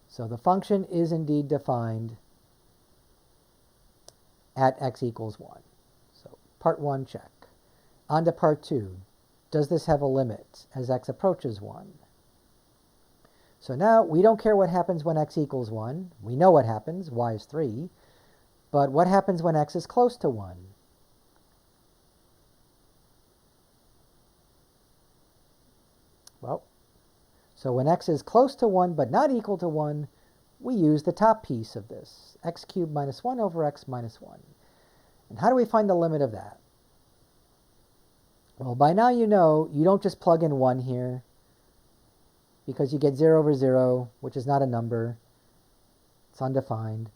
S1: So the function is indeed defined at x equals 1. So part 1, check. On to part 2. Does this have a limit as x approaches 1? So now we don't care what happens when x equals 1. We know what happens. Y is 3. But what happens when x is close to 1? Well, so when x is close to 1 but not equal to 1, we use the top piece of this, x cubed minus 1 over x minus 1. And how do we find the limit of that? Well, by now you know you don't just plug in 1 here, because you get 0 over 0, which is not a number. It's undefined.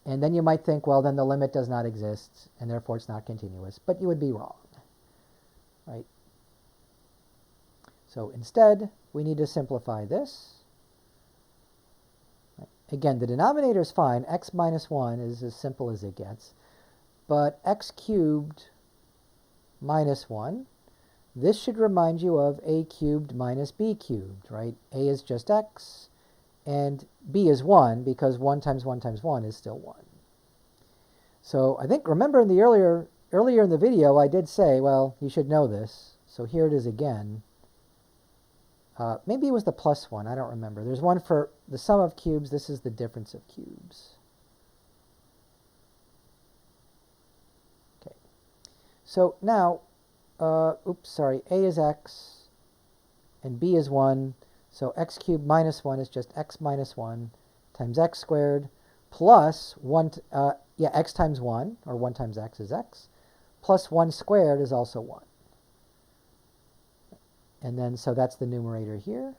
S1: And then you might think, well, then the limit does not exist, and therefore it's not continuous. But you would be wrong, right? So instead, we need to simplify this. Again, the denominator is fine. X minus 1 is as simple as it gets. But x cubed minus 1, this should remind you of a cubed minus b cubed, right? A is just x, and b is 1, because 1 times 1 times 1 is still 1. So I think, remember in the earlier in the video, I did say, well, you should know this. So here it is again. Maybe it was the plus 1. I don't remember. There's one for the sum of cubes. This is the difference of cubes. Okay. So now, a is x, and b is 1. So x cubed minus 1 is just x minus 1 times x squared plus 1, x times 1, or 1 times x is x, plus 1 squared is also 1. And then, so that's the numerator here.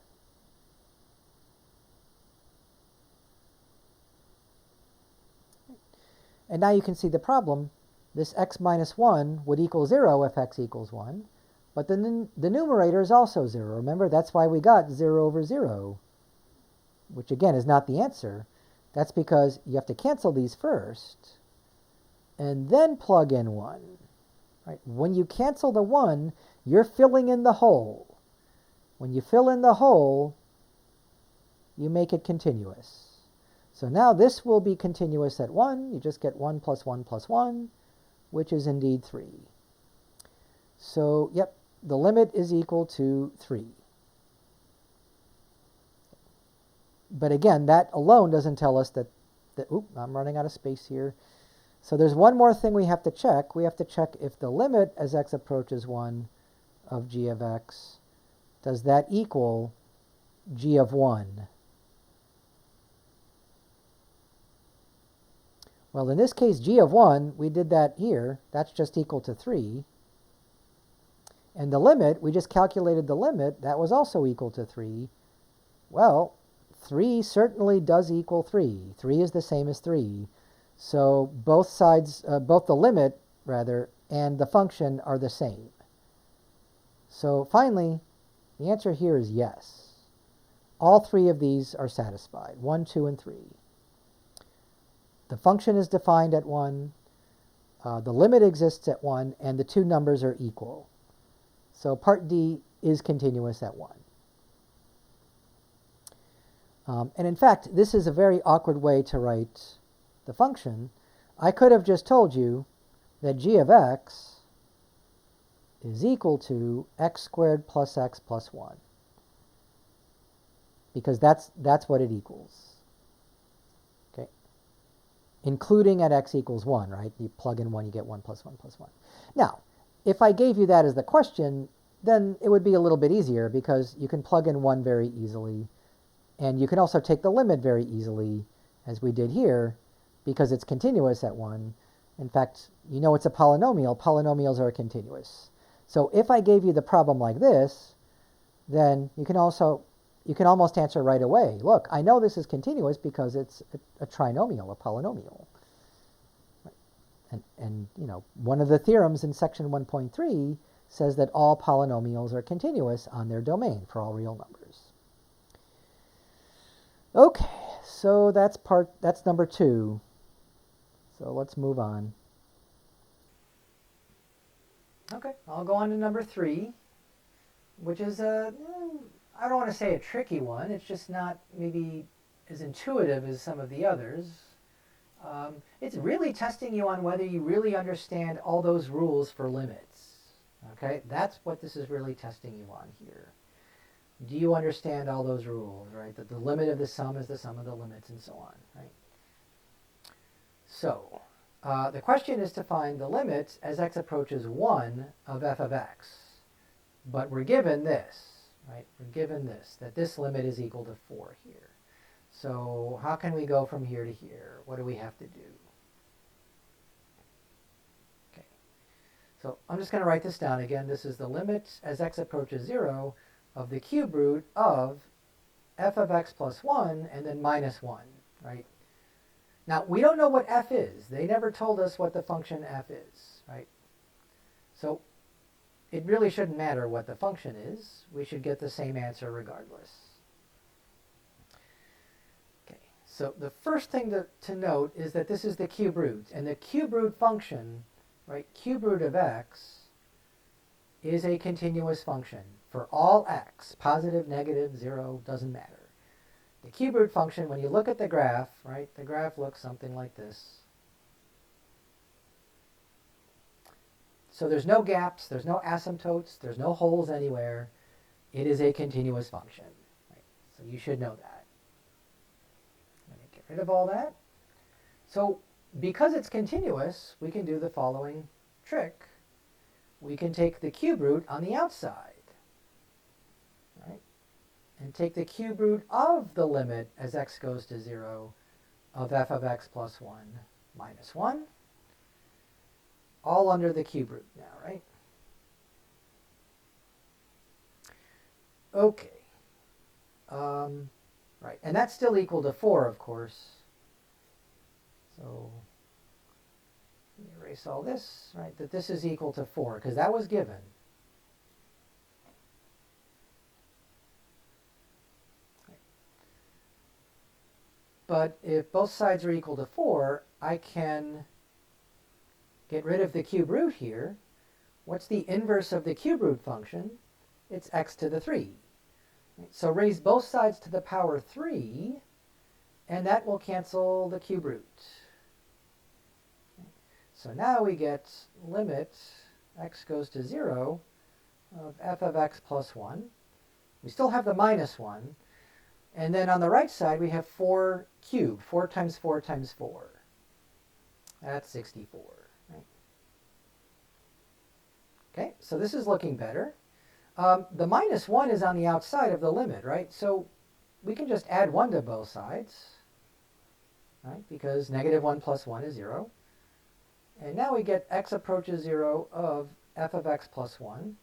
S1: And now you can see the problem. This x minus 1 would equal 0 if x equals 1. But then the numerator is also 0. Remember, that's why we got 0 over 0, which again is not the answer. That's because you have to cancel these first, and then plug in 1. Right? When you cancel the 1, you're filling in the hole. When you fill in the hole, you make it continuous. So now this will be continuous at 1. You just get 1 plus 1 plus 1, which is indeed 3. So, yep, the limit is equal to 3. But again, that alone doesn't tell us that I'm running out of space here. So there's one more thing we have to check. We have to check if the limit as x approaches 1 of g of x, does that equal g of 1? Well, in this case, g of 1, we did that here. That's just equal to 3. And the limit, we just calculated the limit. That was also equal to 3. Well, 3 certainly does equal 3. 3 is the same as 3. So both sides, both the limit, rather, and the function are the same. So finally, the answer here is yes. All 3 of these are satisfied, 1, 2, and 3. The function is defined at 1, the limit exists at 1, and the two numbers are equal. So part D is continuous at 1. And in fact, this is a very awkward way to write the function. I could have just told you that g of x is equal to x squared plus x plus 1. Because that's what it equals. Okay? Including at x equals 1, right? You plug in 1, you get 1 plus 1 plus 1. Now, if I gave you that as the question, then it would be a little bit easier because you can plug in 1 very easily. And you can also take the limit very easily, as we did here, because it's continuous at 1. In fact, you know it's a polynomial. Polynomials are continuous. So if I gave you the problem like this, then you can almost answer right away. Look, I know this is continuous because it's a trinomial, a polynomial. And you know, one of the theorems in section 1.3 says that all polynomials are continuous on their domain for all real numbers. Okay, so that's number 2. So let's move on. Okay, I'll go on to number 3, which is I don't want to say a tricky one. It's just not maybe as intuitive as some of the others. It's really testing you on whether you really understand all those rules for limits. Okay, that's what this is really testing you on here. Do you understand all those rules, right? That the limit of the sum is the sum of the limits and so on, right? So, the question is to find the limit as x approaches 1 of f of x. But we're given this, right? We're given this, that this limit is equal to 4 here. So how can we go from here to here? What do we have to do? Okay. So I'm just going to write this down again. This is the limit as x approaches 0 of the cube root of f of x plus 1 and then minus 1, right? Now, we don't know what f is. They never told us what the function f is, right? So it really shouldn't matter what the function is. We should get the same answer regardless. Okay, so the first thing to note is that this is the cube root. And the cube root function, right, cube root of x, is a continuous function for all x. Positive, negative, 0, doesn't matter. The cube root function, when you look at the graph, right, the graph looks something like this. So there's no gaps, there's no asymptotes, there's no holes anywhere. It is a continuous function. Right? So you should know that. Let me get rid of all that. So because it's continuous, we can do the following trick. We can take the cube root on the outside, right? And take the cube root of the limit as x goes to 0 of f of x plus 1 minus 1, all under the cube root now, right? Okay. Right, and that's still equal to 4, of course. So let me erase all this, right, that this is equal to 4, because that was given. But if both sides are equal to 4, I can get rid of the cube root here. What's the inverse of the cube root function? It's x to the 3. So raise both sides to the power 3, and that will cancel the cube root. So now we get limit x goes to 0 of f of x plus 1. We still have the minus 1. And then on the right side, we have 4 cubed. 4 times 4 times 4. That's 64. Right? Okay, so this is looking better. The minus 1 is on the outside of the limit, right? So we can just add 1 to both sides, right? Because negative 1 plus 1 is 0. And now we get x approaches 0 of f of x plus 1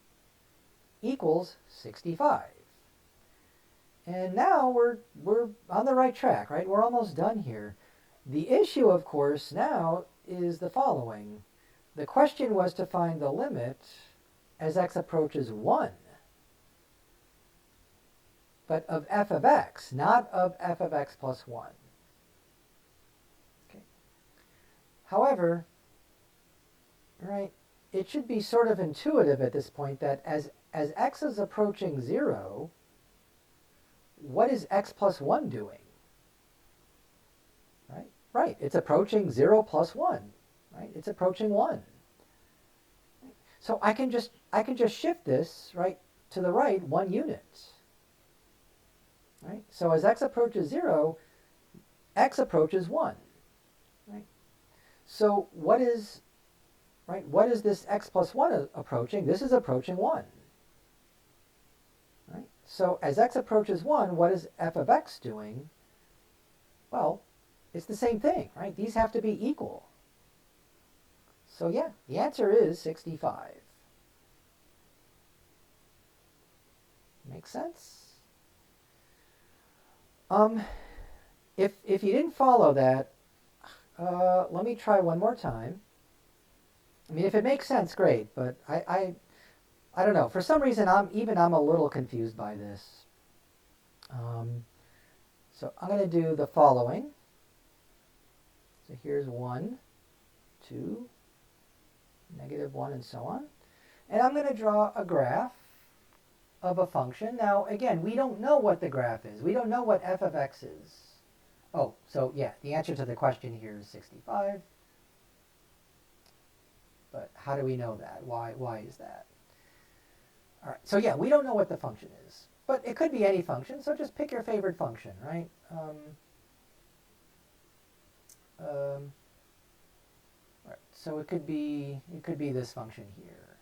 S1: equals 65. And now we're on the right track, right? We're almost done here. The issue, of course, now is the following. The question was to find the limit as x approaches 1. But of f of x, not of f of x plus 1. Okay. However, right, it should be sort of intuitive at this point that as x is approaching 0, what is x plus 1 doing? Right? Right, it's approaching 0 plus 1. Right? It's approaching 1. So I can just shift this, right, to the right 1 unit. Right? So as x approaches 0, x approaches 1. Right? So what is this x plus 1 approaching? This is approaching 1. Right? So as x approaches 1, what is f of x doing? Well, it's the same thing, right? These have to be equal. So yeah, the answer is 65. Makes sense? If you didn't follow that, let me try one more time. I mean, if it makes sense, great, but I don't know. For some reason, I'm a little confused by this. So I'm going to do the following. So here's 1, 2, negative 1, and so on. And I'm going to draw a graph of a function. Now, again, we don't know what the graph is. We don't know what f of x is. Oh, so yeah, the answer to the question here is 65. But how do we know that? Why is that? All right, so yeah, we don't know what the function is. But it could be any function, so just pick your favorite function, right? Right, so it could be this function here.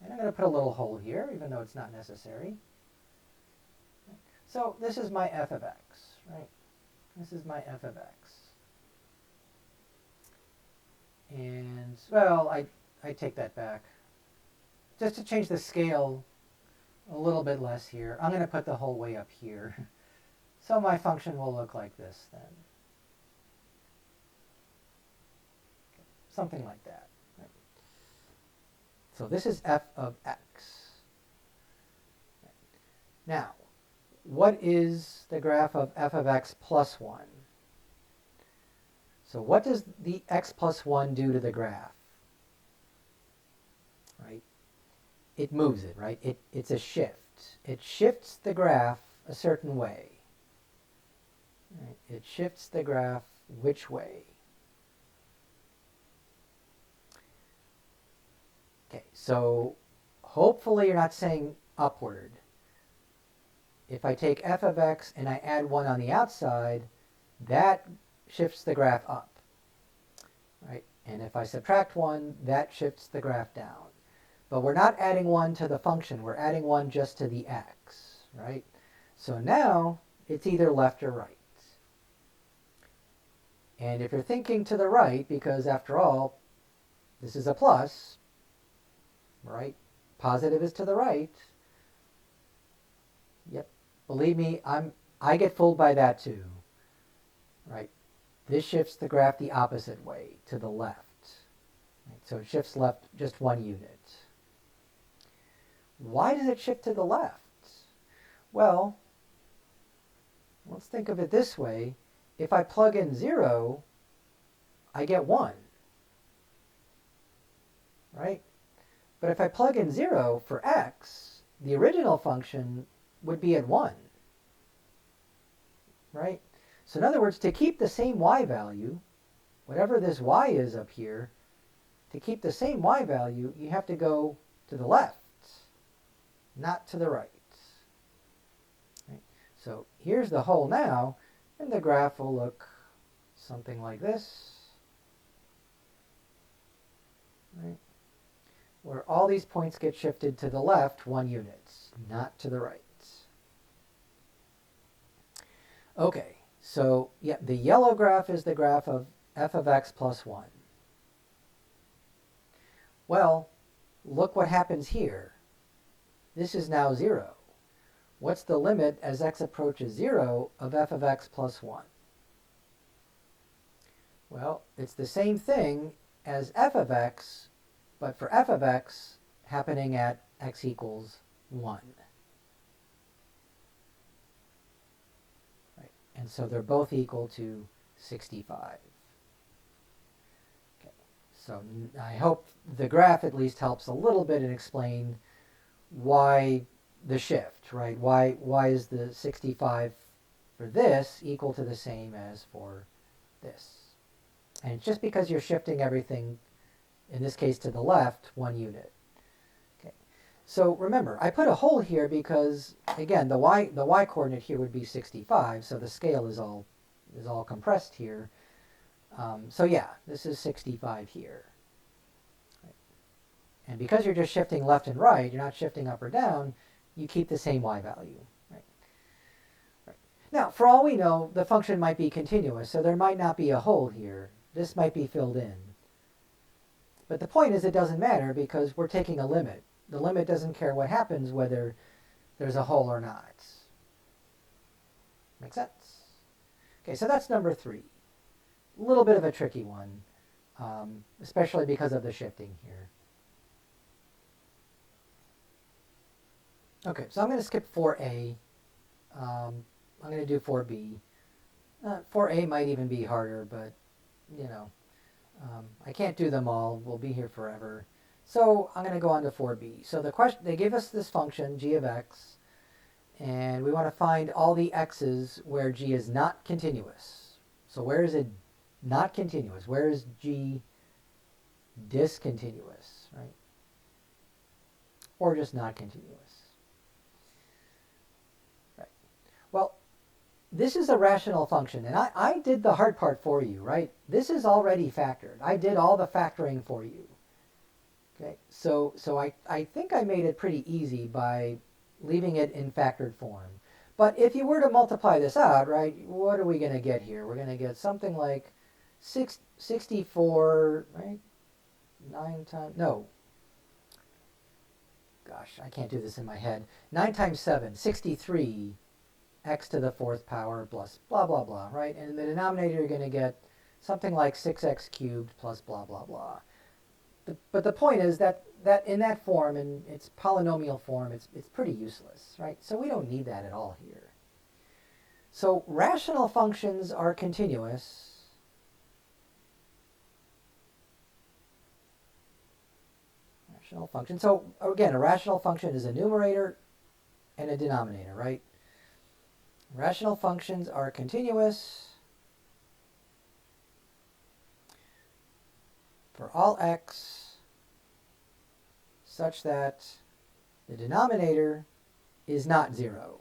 S1: And I'm going to put a little hole here, even though it's not necessary. So this is my f of x, right? This is my f of x. And, well, I take that back. Just to change the scale a little bit less here, I'm going to put the whole way up here. So my function will look like this then. Something like that. Right? So this is f of x. Now, what is the graph of f of x plus 1? So what does the x plus 1 do to the graph? Right? It moves it, right? It's a shift. It shifts the graph a certain way. Right? It shifts the graph which way? Okay, so hopefully you're not saying upward. If I take f of x and I add 1 on the outside, that shifts the graph up. Right? And if I subtract 1, that shifts the graph down. But we're not adding 1 to the function. We're adding 1 just to the x. Right? So now it's either left or right. And if you're thinking to the right, because after all, this is a plus, right? Positive is to the right. Yep. Believe me, I get fooled by that too. Right? This shifts the graph the opposite way, to the left. Right? So it shifts left just 1 unit. Why does it shift to the left? Well, let's think of it this way. If I plug in 0, I get 1. Right? But if I plug in 0 for x, the original function would be at 1. Right? So in other words, to keep the same y value, whatever this y is up here, to keep the same y value, you have to go to the left, not to the right. Right? So here's the hole now, and the graph will look something like this. Right? Where all these points get shifted to the left 1 unit, not to the right. Okay, so yeah, the yellow graph is the graph of f of x plus 1. Well, look what happens here. This is now 0. What's the limit as x approaches 0 of f of x plus 1? Well, it's the same thing as f of x, but for f of x happening at x equals 1. Right. And so they're both equal to 65. Okay. So I hope the graph at least helps a little bit and explain why the shift, right? Why is the 65 for this equal to the same as for this? And it's just because you're shifting everything, in this case to the left, 1 unit. Okay. So remember, I put a hole here because, again, the y coordinate here would be 65, so the scale is all compressed here. So yeah, this is 65 here. Right. And because you're just shifting left and right, you're not shifting up or down, you keep the same y value. Right. Right. Now, for all we know, the function might be continuous, so there might not be a hole here. This might be filled in. But the point is it doesn't matter because we're taking a limit. The limit doesn't care what happens whether there's a hole or not. Make sense? Okay, so that's number 3. A little bit of a tricky one, especially because of the shifting here. Okay, so I'm going to skip 4a. I'm going to do 4b. 4a might even be harder, but, you know, I can't do them all. We'll be here forever. So I'm going to go on to 4b. So the question, they give us this function, g of x, and we want to find all the x's where g is not continuous. So where is it not continuous? Where is g discontinuous, right? Or just not continuous. Right. Well, this is a rational function, and I did the hard part for you, right? This is already factored. I did all the factoring for you. Okay, so I think I made it pretty easy by leaving it in factored form. But if you were to multiply this out, right, what are we going to get here? We're going to get something like 64, right? 9 times, no. Gosh, I can't do this in my head. 9 times 7, 63 x to the 4th power plus blah, blah, blah, right? And in the denominator, you're going to get something like 6x cubed plus blah, blah, blah. But the point is that in that form, in its polynomial form, it's pretty useless, right? So we don't need that at all here. So rational functions are continuous. Rational function. So again, a rational function is a numerator and a denominator, right? Rational functions are continuous for all x such that the denominator is not 0.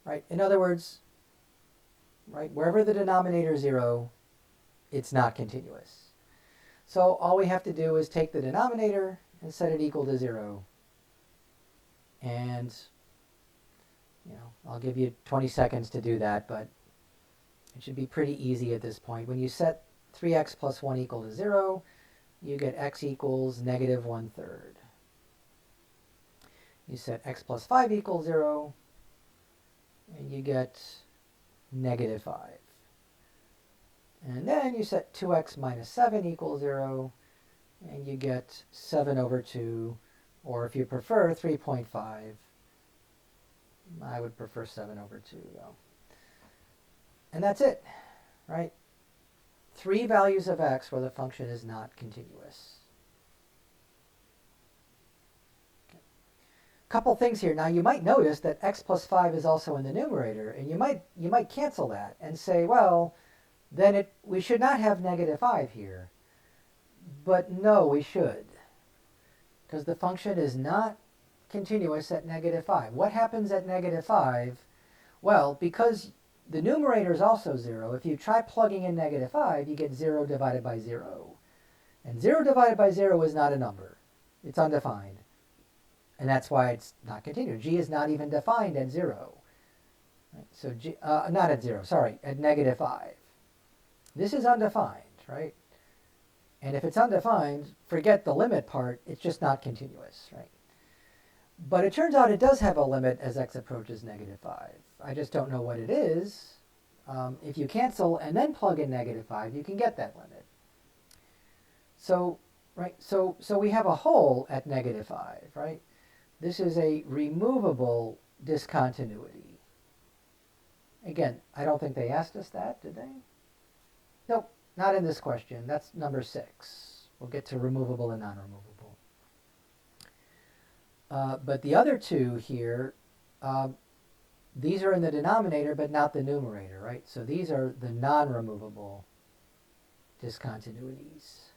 S1: Right? In other words, right, wherever the denominator is 0, it's not continuous. So all we have to do is take the denominator and set it equal to 0. And, you know, I'll give you 20 seconds to do that, but it should be pretty easy at this point. When you set 3x plus 1 equal to 0, you get x equals negative 1/3. You set x plus 5 equals 0, and you get negative 5. And then you set 2x minus 7 equals 0, and you get 7 over 2, or if you prefer, 3.5. I would prefer 7 over 2, though. And that's it, right? 3 values of x where the function is not continuous. Okay. Couple things here. Now you might notice that x plus 5 is also in the numerator, and you might cancel that and say, well, then we should not have negative 5 here. But no, we should, because the function is not continuous at negative 5. What happens at negative 5? Well, because the numerator is also 0, if you try plugging in negative 5, you get 0 divided by 0. And 0 divided by 0 is not a number. It's undefined. And that's why it's not continuous. G is not even defined at 0. Right? So G, not at 0, sorry, at negative 5. This is undefined, right? And if it's undefined, forget the limit part, it's just not continuous, right? But it turns out it does have a limit as x approaches negative 5. I just don't know what it is. If you cancel and then plug in negative 5, you can get that limit. So, right, so we have a hole at negative 5, right? This is a removable discontinuity. Again, I don't think they asked us that, did they? Nope, not in this question. That's number 6. We'll get to removable and non-removable. But the other two here, these are in the denominator but not the numerator, right? So these are the non-removable discontinuities.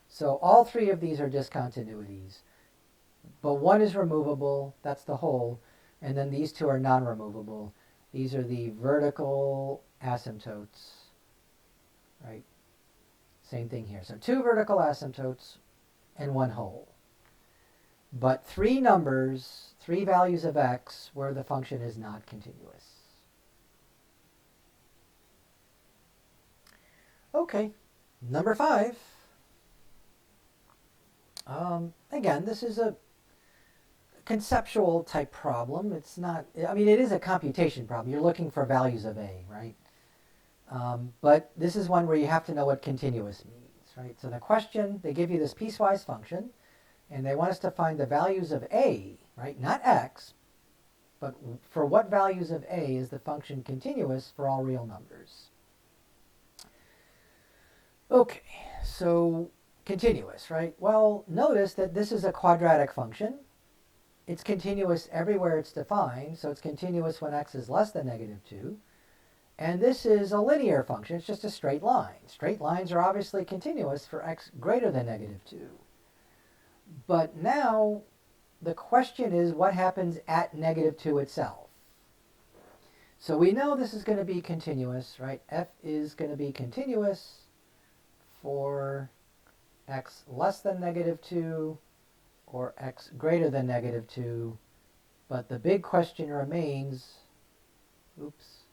S1: So all 3 of these are discontinuities, but one is removable, that's the whole, and then these 2 are non-removable. These are the vertical asymptotes, right? Same thing here. So 2 vertical asymptotes and 1 whole. But 3 numbers, 3 values of x where the function is not continuous. Okay, number 5. Again, this is a conceptual type problem. It's not, I mean, it is a computation problem. You're looking for values of a, right? But this is one where you have to know what continuous means, right? So the question, they give you this piecewise function, and they want us to find the values of a, right? Not x, but for what values of a is the function continuous for all real numbers? Okay, so continuous, right? Well, notice that this is a quadratic function. It's continuous everywhere it's defined, so it's continuous when x is less than negative 2. And this is a linear function. It's just a straight line. Straight lines are obviously continuous for x greater than negative 2. But now the question is what happens at negative 2 itself. So we know this is going to be continuous, right? F is going to be continuous for x less than negative 2 or x greater than negative 2. But the big question remains, oops,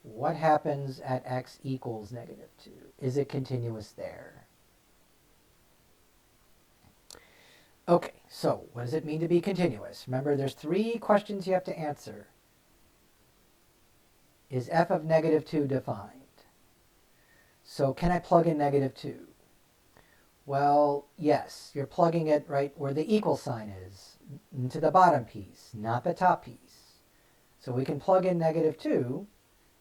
S1: what happens at x equals negative 2? Is it continuous there? Okay, so what does it mean to be continuous? Remember, there's 3 questions you have to answer. Is f of negative 2 defined? So can I plug in negative 2? Well, yes, you're plugging it right where the equal sign is, into the bottom piece, not the top piece. So we can plug in negative 2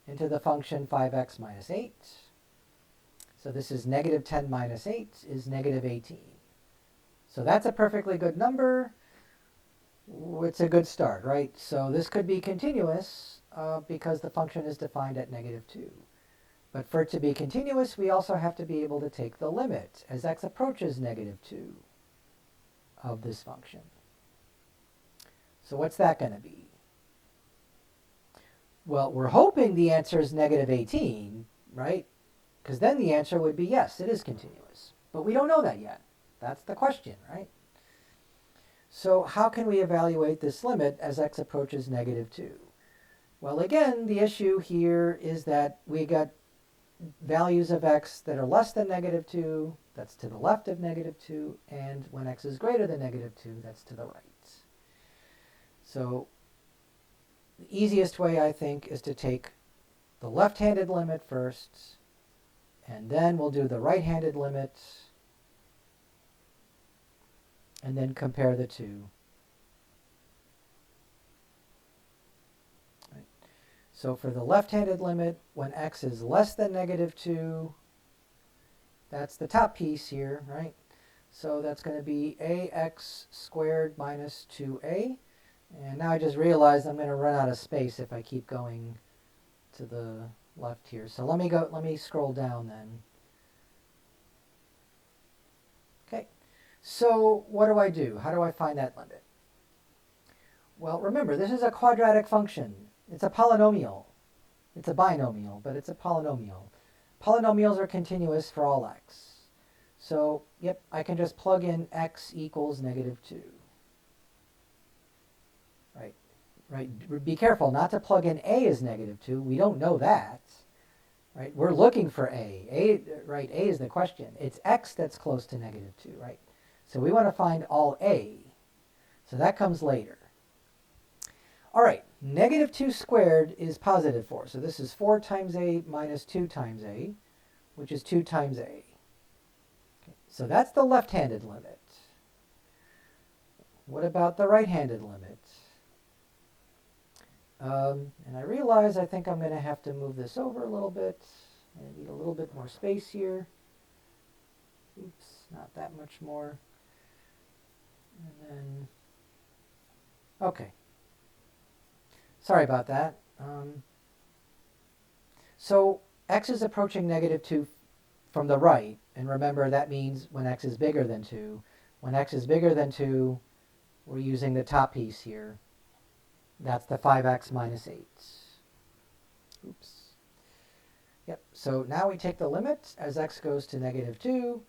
S1: into the function 5x minus 8. So this is negative 10 minus 8 is negative 18. So that's a perfectly good number. It's a good start, right? So this could be continuous because the function is defined at negative 2. But for it to be continuous, we also have to be able to take the limit as x approaches negative 2 of this function. So what's that going to be? Well, we're hoping the answer is negative 18, right? Because then the answer would be yes, it is continuous. But we don't know that yet. That's the question, right? So how can we evaluate this limit as x approaches negative 2? Well, again, the issue here is that we got values of x that are less than negative 2, that's to the left of negative 2, and when x is greater than negative 2, that's to the right. So the easiest way, I think, is to take the left-handed limit first, and then we'll do the right-handed limit, and then compare the two. Right. So for the left-handed limit, when x is less than negative 2, that's the top piece here, right? So that's going to be ax squared minus 2a. And now I just realized I'm going to run out of space if I keep going to the left here. So let me scroll down then. Okay. So what do? How do I find that limit? Well, remember, this is a quadratic function. It's a polynomial. It's a binomial, but it's a polynomial. Polynomials are continuous for all x. So, yep, I can just plug in x equals negative 2. Right. Be careful not to plug in a as negative 2. We don't know that. Right? We're looking for a. Right? A is the question. It's x that's close to negative 2, right? So we want to find all a. So that comes later. All right. Negative 2 squared is positive 4. So this is 4 times a minus 2 times a, which is 2 times a. Okay. So that's the left-handed limit. What about the right-handed limit? And I realize I think I'm going to have to move this over a little bit. I need a little bit more space here. Oops, not that much more. And then, okay. Sorry about that. So x is approaching negative 2 from the right. And remember, that means when x is bigger than 2. When x is bigger than 2, we're using the top piece here. That's the 5x minus 8. Oops. Yep, so now we take the limit as x goes to negative 2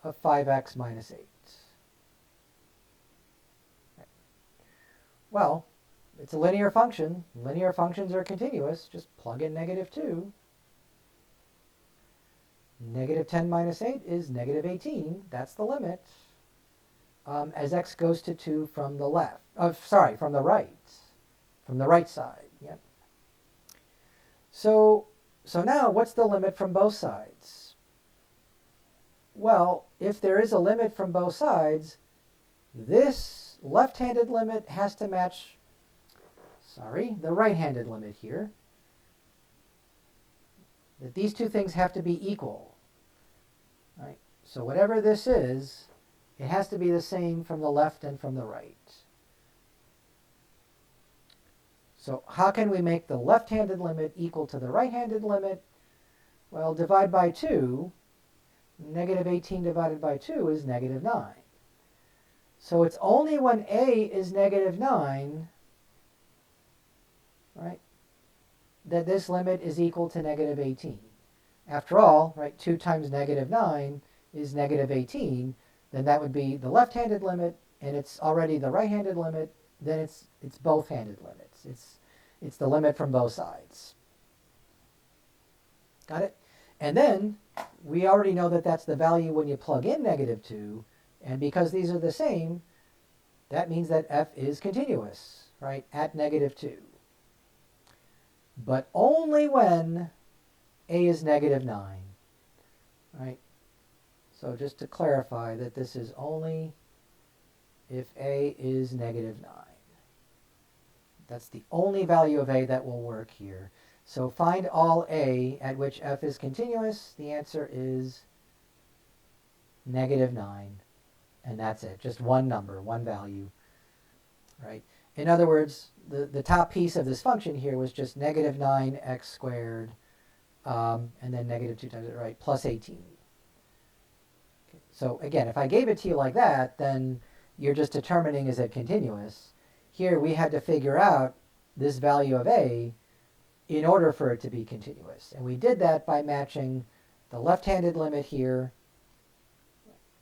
S1: of 5x minus 8. Right. Well, it's a linear function. Linear functions are continuous. Just plug in negative 2. Negative 10 minus 8 is negative 18. That's the limit. As x goes to 2 from the left. From the right. From the right side, yep. So now what's the limit from both sides? Well, if there is a limit from both sides, this left-handed limit has to match, the right-handed limit here. That these two things have to be equal, right? So whatever this is, it has to be the same from the left and from the right. So how can we make the left-handed limit equal to the right-handed limit? Well, divide by 2. Negative 18 divided by 2 is negative 9. So it's only when a is negative 9, right, that this limit is equal to negative 18. After all, right, 2 times negative 9 is negative 18. Then that would be the left-handed limit, and it's already the right-handed limit. Then it's both-handed limits. It's the limit from both sides. Got it? And then we already know that that's the value when you plug in -2. And because these are the same, that means that f is continuous, right, at -2. But only when a is -9, right? So just to clarify that this is only if a is -9. That's the only value of a that will work here. So find all a at which f is continuous. The answer is -9. And that's it. Just one number, one value, right? In other words, the top piece of this function here was just -9x squared, and then -2 times it, right, plus 18. Okay. So again, if I gave it to you like that, then you're just determining is it continuous. Here we had to figure out this value of a in order for it to be continuous. And we did that by matching the left-handed limit here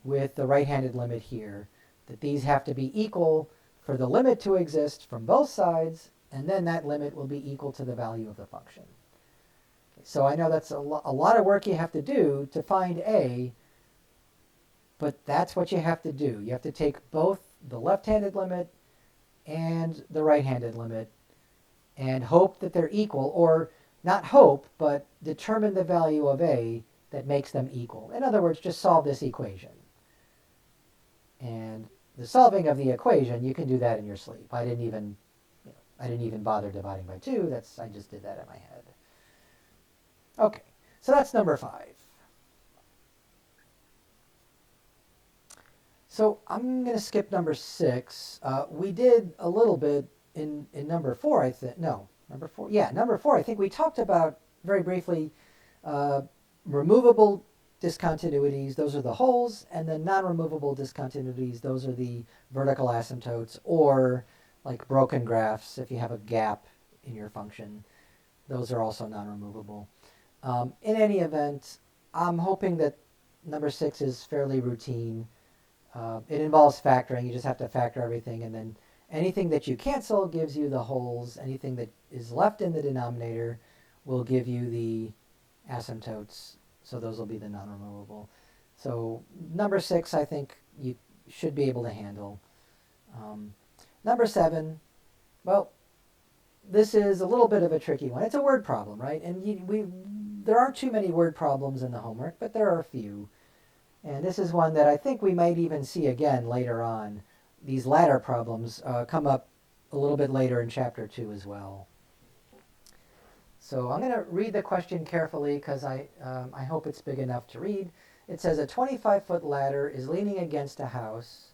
S1: with the right-handed limit here, that these have to be equal for the limit to exist from both sides, and then that limit will be equal to the value of the function. So I know that's a lot of work you have to do to find a, but that's what you have to do. You have to take both the left-handed limit and the right-handed limit and hope that they're equal, or not hope, but determine the value of a that makes them equal. In other words, just solve this equation. And the solving of the equation, you can do that in your sleep. I didn't even bother dividing by 2. I just did that in my head. Okay, so that's number 5. So I'm going to skip number 6. We did a little bit in number 4, I think. No, number 4. Yeah, number 4. I think we talked about very briefly removable discontinuities. Those are the holes, and then non-removable discontinuities. Those are the vertical asymptotes, or like broken graphs. If you have a gap in your function, those are also non-removable. In any event, I'm hoping that number 6 is fairly routine. It involves factoring. You just have to factor everything, and then anything that you cancel gives you the holes. Anything that is left in the denominator will give you the asymptotes. So those will be the non-removable. So number 6, I think you should be able to handle. Number 7, well, this is a little bit of a tricky one. It's a word problem, right? And there aren't too many word problems in the homework, but there are a few. And this is one that I think we might even see again later on. These latter problems come up a little bit later in Chapter 2 as well. So I'm going to read the question carefully because I hope it's big enough to read. It says a 25-foot ladder is leaning against a house.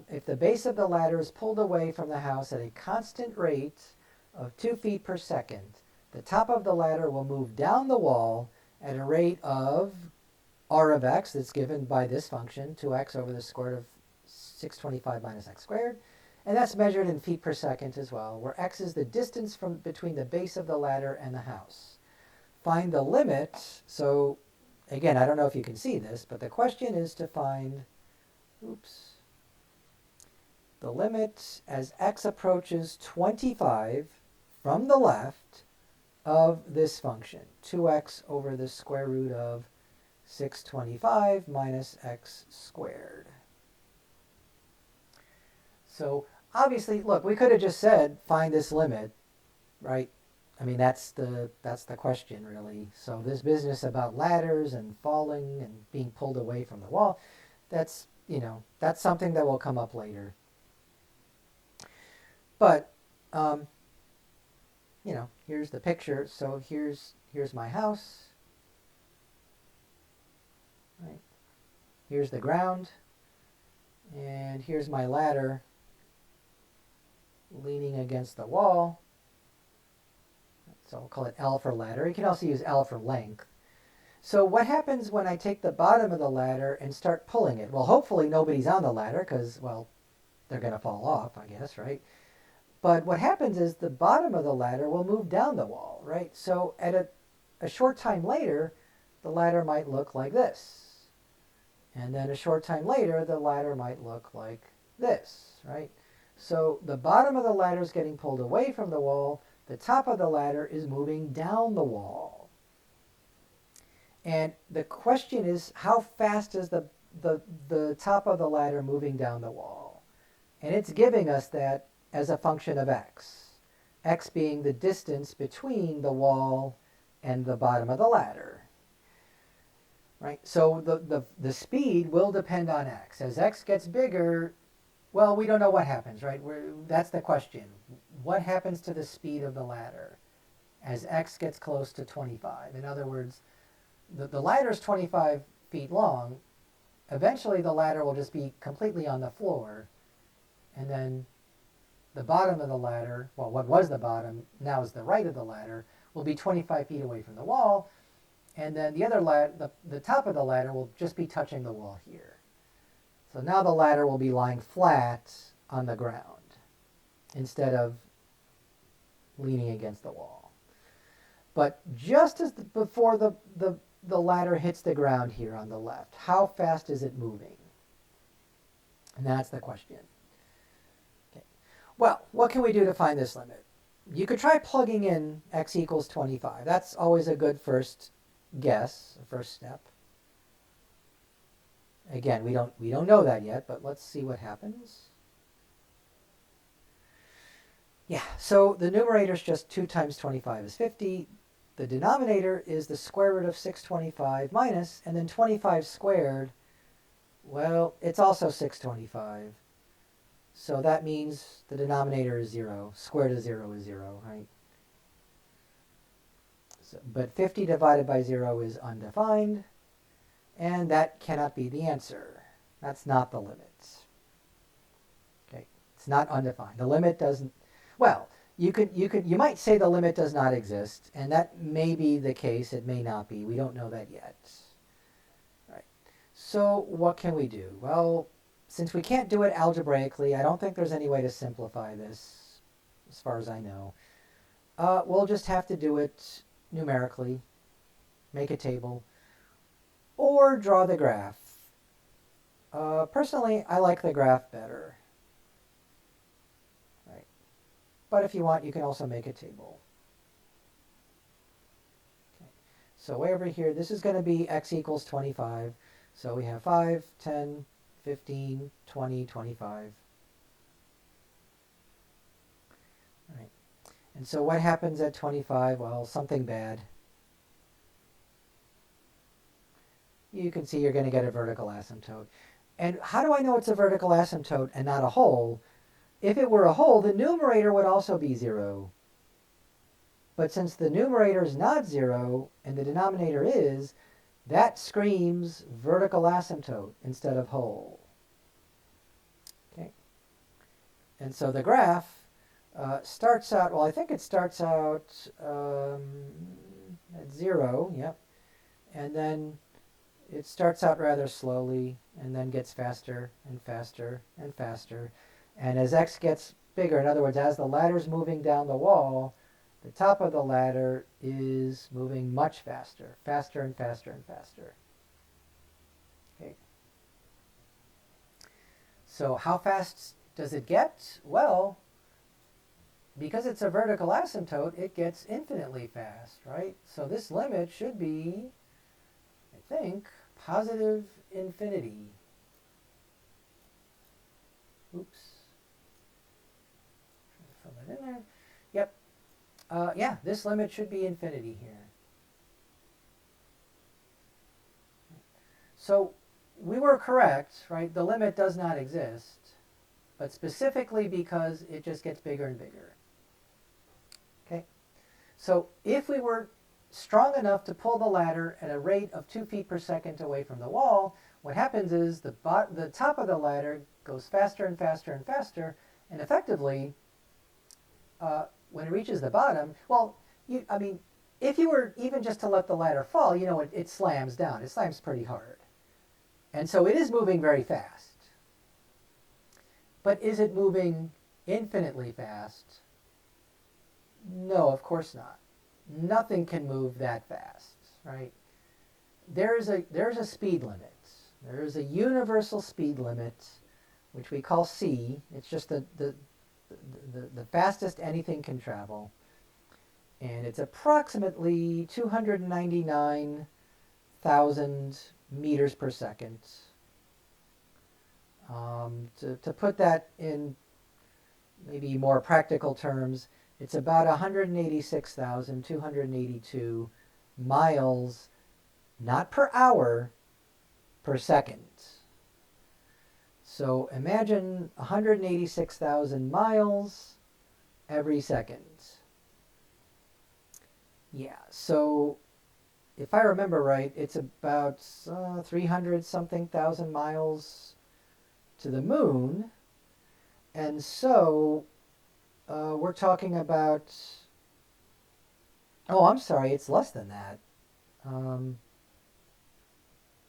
S1: If the base of the ladder is pulled away from the house at a constant rate of 2 feet per second, the top of the ladder will move down the wall at a rate of r of x, that's given by this function, 2x over the square root of 625 minus x squared. And that's measured in feet per second as well, where x is the distance between the base of the ladder and the house. Find the limit. So again, I don't know if you can see this, but the question is to find, the limit as x approaches 25 from the left of this function, 2x over the square root of 625 minus x squared. So obviously, look, we could have just said, find this limit, right? I mean, that's the question, really. So this business about ladders and falling and being pulled away from the wall, that's something that will come up later. But, here's the picture. So here's my house, right? Here's the ground, and here's my ladder leaning against the wall. So I'll call it L for ladder. You can also use L for length. So what happens when I take the bottom of the ladder and start pulling it? Well, hopefully nobody's on the ladder because, well, they're going to fall off, I guess, right? But what happens is the bottom of the ladder will move down the wall, right? So at a short time later, the ladder might look like this. And then a short time later, the ladder might look like this, right? So the bottom of the ladder is getting pulled away from the wall. The top of the ladder is moving down the wall. And the question is, how fast is the top of the ladder moving down the wall? And it's giving us that as a function of x being the distance between the wall and the bottom of the ladder. Right? So the speed will depend on x. As x gets bigger, well, we don't know what happens, right? That's the question. What happens to the speed of the ladder as x gets close to 25? In other words, the ladder is 25 feet long. Eventually, the ladder will just be completely on the floor. And then the bottom of the ladder, well, what was the bottom, now is the right of the ladder, will be 25 feet away from the wall. And then the top of the ladder will just be touching the wall here. So now the ladder will be lying flat on the ground instead of leaning against the wall. But just as before the ladder hits the ground here on the left, how fast is it moving? And that's the question. Okay. Well, what can we do to find this limit? You could try plugging in x equals 25. That's always a good first guess, a first step. Again, we don't know that yet, but let's see what happens. Yeah, so the numerator is just 2 times 25 is 50. The denominator is the square root of 625 minus, and then 25 squared, well, it's also 625. So that means the denominator is 0. Square root of 0 is 0, right? So, but 50 divided by 0 is undefined, and that cannot be the answer. That's not the limit. Okay, it's not undefined. The limit doesn't, well, you might say the limit does not exist, and that may be the case. It may not be. We don't know that yet. Right. So what can we do? Well, since we can't do it algebraically, I don't think there's any way to simplify this, as far as I know. We'll just have to do it numerically, make a table, or draw the graph. Personally, I like the graph better. But if you want, you can also make a table. Okay. So way over here, this is going to be x equals 25. So we have 5, 10, 15, 20, 25. All right. And so what happens at 25? Well, something bad. You can see you're going to get a vertical asymptote. And how do I know it's a vertical asymptote and not a hole? If it were a hole, the numerator would also be 0. But since the numerator is not 0 and the denominator is, that screams vertical asymptote instead of hole. Okay. And so the graph starts out, well, I think it starts out at 0, yep. And then it starts out rather slowly and then gets faster and faster and faster. And as x gets bigger, in other words, as the ladder's moving down the wall, the top of the ladder is moving much faster, faster and faster and faster. Okay. So how fast does it get? Well, because it's a vertical asymptote, it gets infinitely fast, right? So this limit should be, I think, positive infinity. Oops. Fill that in there. Yep. Yeah, this limit should be infinity here. So we were correct, right? The limit does not exist, but specifically because it just gets bigger and bigger. Okay? So if we were strong enough to pull the ladder at a rate of 2 feet per second away from the wall, what happens is the top of the ladder goes faster and faster and faster, and effectively, when it reaches the bottom, well, if you were even just to let the ladder fall, it slams down. It slams pretty hard. And so it is moving very fast. But is it moving infinitely fast? No, of course not. Nothing can move that fast, right? There's a speed limit. There is a universal speed limit, which we call c. It's just the fastest anything can travel. And it's approximately 299 1,000 meters per second. To put that in maybe more practical terms, it's about 186,282 miles, not per hour, per second. So imagine 186,000 miles every second. Yeah, so if I remember right, it's about 300 something thousand miles to the moon. And so we're talking about, oh, I'm sorry, it's less than that.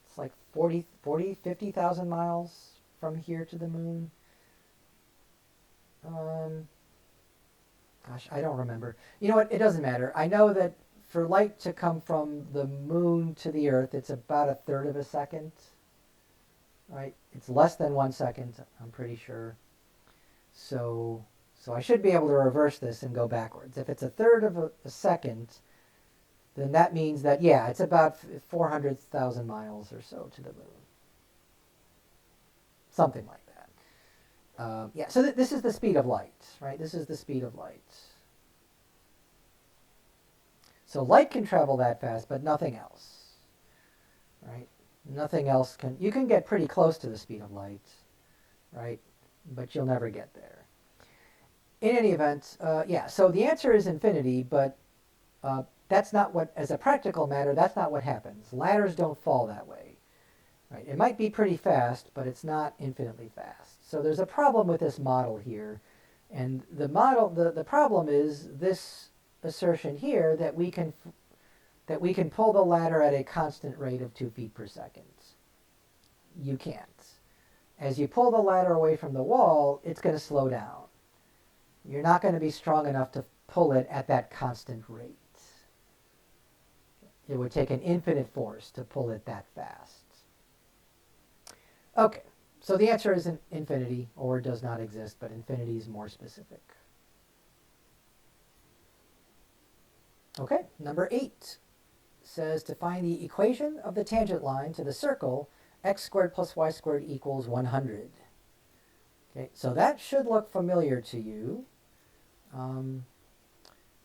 S1: It's like 50,000 miles from here to the moon. Gosh, I don't remember. You know what? It doesn't matter. I know that for light to come from the moon to the Earth, it's about a third of a second. Right? It's less than 1 second, I'm pretty sure. So I should be able to reverse this and go backwards. If it's a third of a second, then that means that, yeah, it's about 400,000 miles or so to the moon. Something like that. Yeah, so this is the speed of light, right? This is the speed of light. So light can travel that fast, but nothing else, right? Nothing else can. You can get pretty close to the speed of light, right? But you'll never get there. In any event, yeah, so the answer is infinity, but that's not what, as a practical matter, that's not what happens. Ladders don't fall that way. Right? It might be pretty fast, but it's not infinitely fast. So there's a problem with this model here. And the problem is this assertion here that we can pull the ladder at a constant rate of 2 feet per second. You can't. As you pull the ladder away from the wall, it's going to slow down. You're not going to be strong enough to pull it at that constant rate. It would take an infinite force to pull it that fast. Okay, so the answer isn't infinity, or does not exist, but infinity is more specific. Okay, number 8 says to find the equation of the tangent line to the circle x squared plus y squared equals 100. Okay, so that should look familiar to you.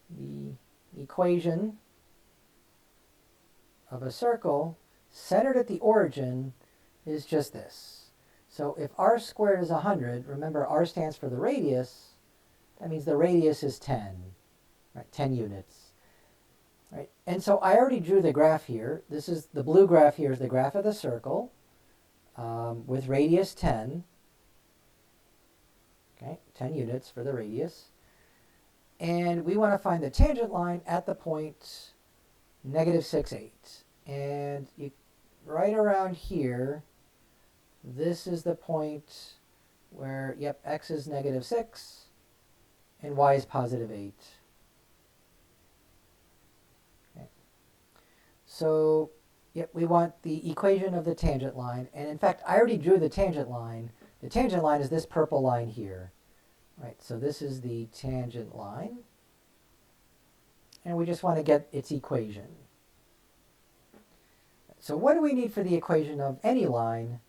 S1: The equation of a circle centered at the origin is just this. So if r squared is 100, remember r stands for the radius, that means the radius is 10, right? 10 units. Right? And so I already drew the graph here. This is the blue graph here is the graph of the circle with radius 10. Okay, 10 units for the radius. And we want to find the tangent line at the point -6, 8. And right around here, this is the point where, yep, x is -6 and y is +8. Okay. So, yep, we want the equation of the tangent line. And in fact, I already drew the tangent line. The tangent line is this purple line here. Right, so this is the tangent line. And we just want to get its equation. So what do we need for the equation of any line?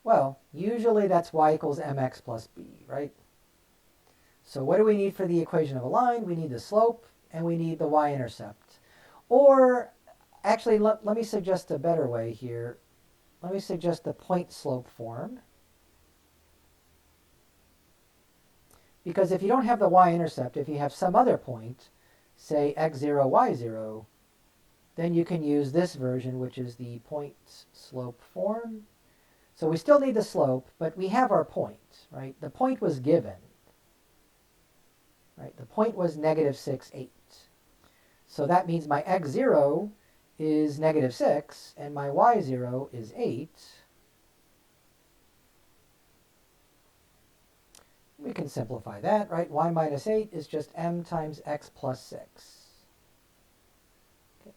S1: Well, usually that's y equals mx plus b, right? So what do we need for the equation of a line? We need the slope, and we need the y-intercept. Or, actually, let me suggest a better way here. Let me suggest the point-slope form. Because if you don't have the y-intercept, if you have some other point, say x0, y0, then you can use this version, which is the point-slope form. So we still need the slope, but we have our point, right? The point was given. Right? The point was -6, 8. So that means my x0 is -6, and my y0 is 8. We can simplify that, right? Y minus 8 is just m times x plus 6. Okay.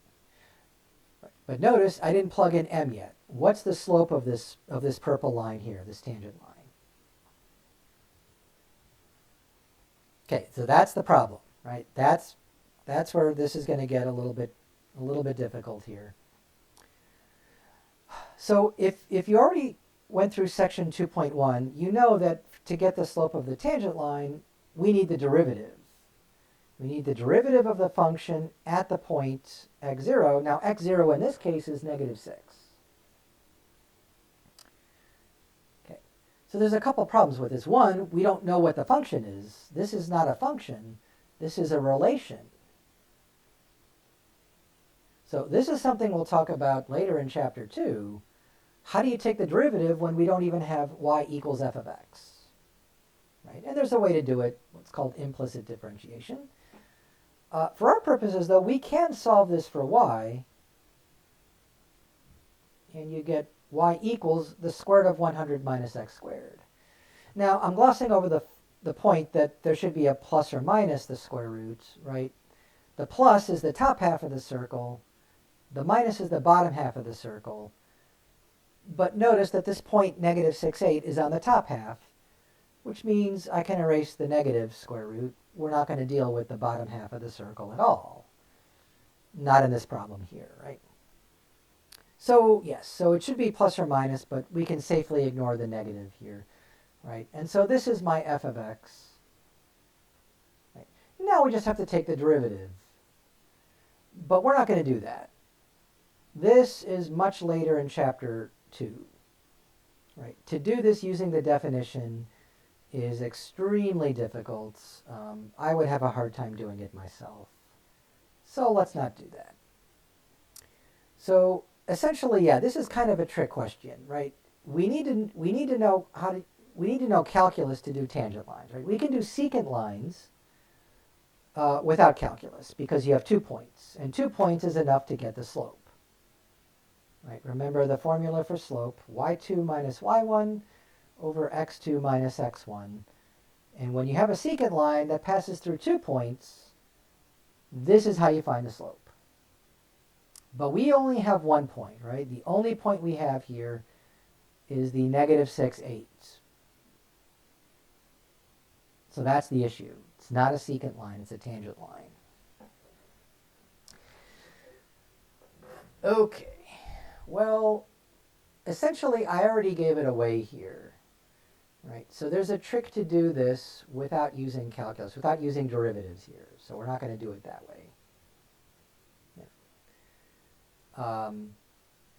S1: But notice I didn't plug in m yet. What's the slope of this purple line here, this tangent line? Okay, so that's the problem, right? That's where this is going to get a little bit difficult here. So if you already went through section 2.1, you know that to get the slope of the tangent line, we need the derivative. We need the derivative of the function at the point x0. Now x0 in this case is -6. Okay, so there's a couple problems with this. One, we don't know what the function is. This is not a function. This is a relation. So this is something we'll talk about later in chapter 2. How do you take the derivative when we don't even have y equals f of x? Right? And there's a way to do it, what's called implicit differentiation. For our purposes, though, we can solve this for y, and you get y equals the square root of 100 minus x squared. Now, I'm glossing over the point that there should be a plus or minus the square root, right? The plus is the top half of the circle. The minus is the bottom half of the circle. But notice that this point, -6/8, is on the top half, which means I can erase the negative square root. We're not going to deal with the bottom half of the circle at all. Not in this problem here, right? So, yes, so it should be plus or minus, but we can safely ignore the negative here, right? And so this is my f of x. Right? Now we just have to take the derivative. But we're not going to do that. This is much later in chapter 2. Right? To do this using the definition is extremely difficult. I would have a hard time doing it myself. So let's not do that. So essentially, yeah, this is kind of a trick question, right? We need to know calculus to do tangent lines, right? We can do secant lines without calculus because you have 2 points, and 2 points is enough to get the slope. Right? Remember the formula for slope: y2 minus y1 over x2 minus x1. And when you have a secant line that passes through 2 points, this is how you find the slope. But we only have 1 point, right? The only point we have here is the -6/8. So that's the issue. It's not a secant line, it's a tangent line. Okay, well, essentially I already gave it away here. Right, so there's a trick to do this without using calculus, without using derivatives here. So we're not going to do it that way. Yeah.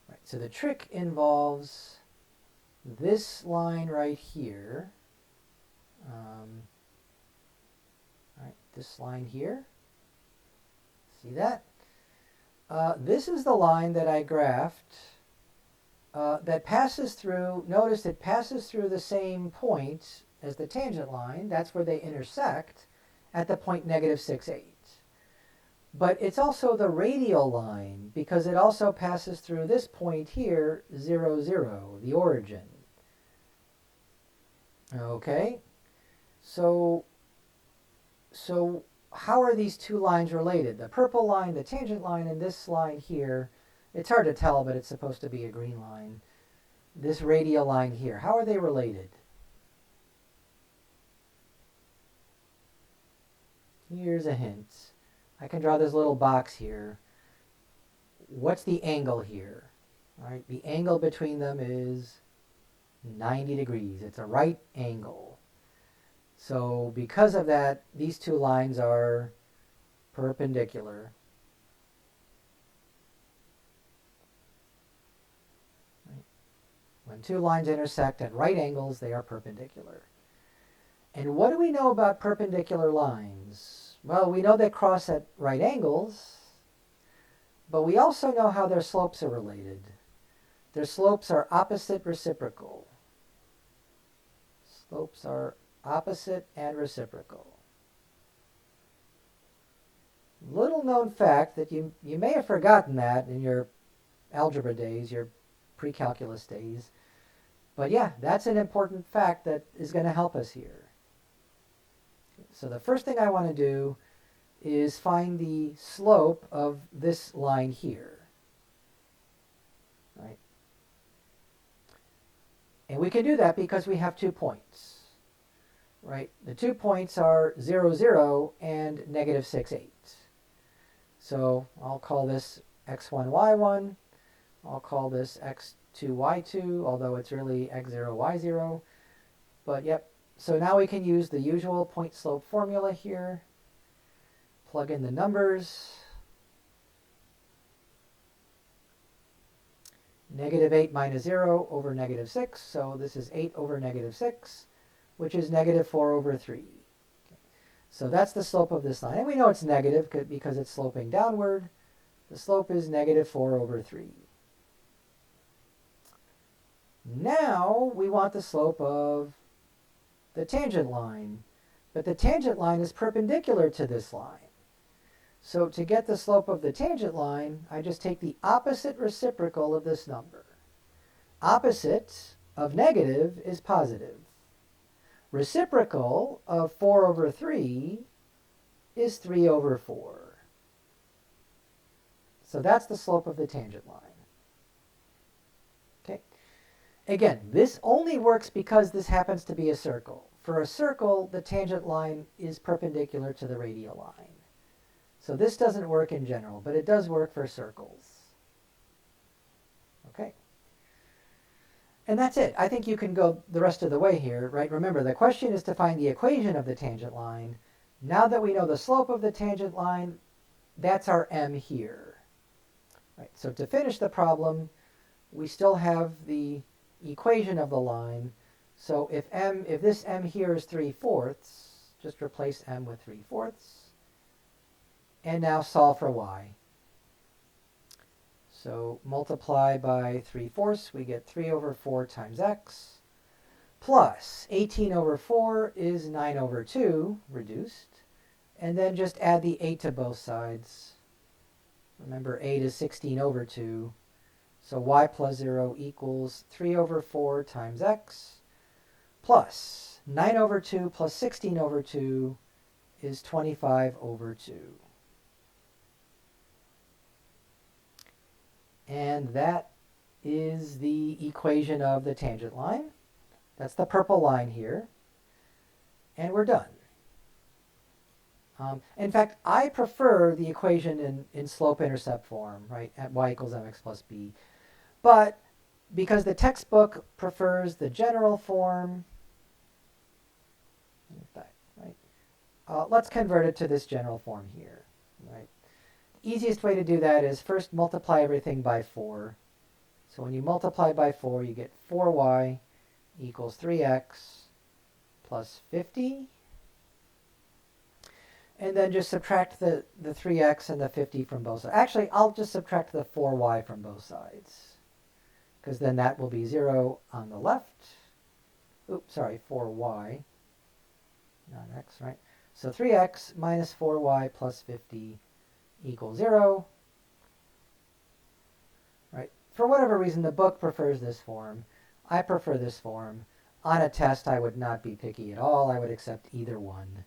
S1: Right, so the trick involves this line right here. Right, this line here. See that? This is the line that I graphed. That passes through, notice it passes through the same point as the tangent line. That's where they intersect at the point -6/8. But it's also the radial line because it also passes through this point here, 0, 0, the origin. Okay, so how are these two lines related? The purple line, the tangent line, and this line here. It's hard to tell, but it's supposed to be a green line. This radial line here, how are they related? Here's a hint. I can draw this little box here. What's the angle here? All right, the angle between them is 90 degrees. It's a right angle. So because of that, these two lines are perpendicular. When two lines intersect at right angles, they are perpendicular. And what do we know about perpendicular lines? Well, we know they cross at right angles, but we also know how their slopes are related. Their slopes are opposite reciprocal. Slopes are opposite and reciprocal. Little known fact that you may have forgotten that in your algebra days, your pre-calculus days. But yeah, that's an important fact that is going to help us here. So the first thing I want to do is find the slope of this line here. Right? And we can do that because we have 2 points. Right? The 2 points are 0, 0 and -6/8. So I'll call this x1, y1. I'll call this x2, 2y2, although it's really x0, y0. But yep, so now we can use the usual point slope formula here. Plug in the numbers. Negative 8 minus 0 over negative 6, so this is 8 over negative 6, which is negative 4 over 3. Okay. So that's the slope of this line. And we know it's negative because it's sloping downward. The slope is negative 4 over 3. Now we want the slope of the tangent line. But the tangent line is perpendicular to this line. So to get the slope of the tangent line, I just take the opposite reciprocal of this number. Opposite of negative is positive. Reciprocal of 4 over 3 is 3 over 4. So that's the slope of the tangent line. Okay. Again, this only works because this happens to be a circle. For a circle, the tangent line is perpendicular to the radial line. So this doesn't work in general, but it does work for circles. Okay. And that's it. I think you can go the rest of the way here, right? Remember, the question is to find the equation of the tangent line. Now that we know the slope of the tangent line, that's our m here. Right. So to finish the problem, we still have the equation of the line. So if this m here is 3/4, just replace m with 3/4. And now solve for y. So multiply by 3/4, we get 3 over 4 times x, plus 18 over 4 is 9 over 2, reduced. And then just add the 8 to both sides. Remember, 8 is 16 over 2. So y plus 0 equals 3 over 4 times x, plus 9 over 2 plus 16 over 2 is 25 over 2. And that is the equation of the tangent line. That's the purple line here. And we're done. In fact, I prefer the equation in slope-intercept form, right, at y equals mx plus b. But because the textbook prefers the general form, right, let's convert it to this general form here. Right. Easiest way to do that is first multiply everything by 4. So when you multiply by 4, you get 4y equals 3x plus 50. And then just subtract the 3x and the 50 from both sides. Actually, I'll just subtract the 4y from both sides, because then that will be 0 on the left. Oops, sorry, 4y, not x, right? So 3x minus 4y plus 50 equals 0. Right? For whatever reason, the book prefers this form. I prefer this form. On a test, I would not be picky at all. I would accept either one.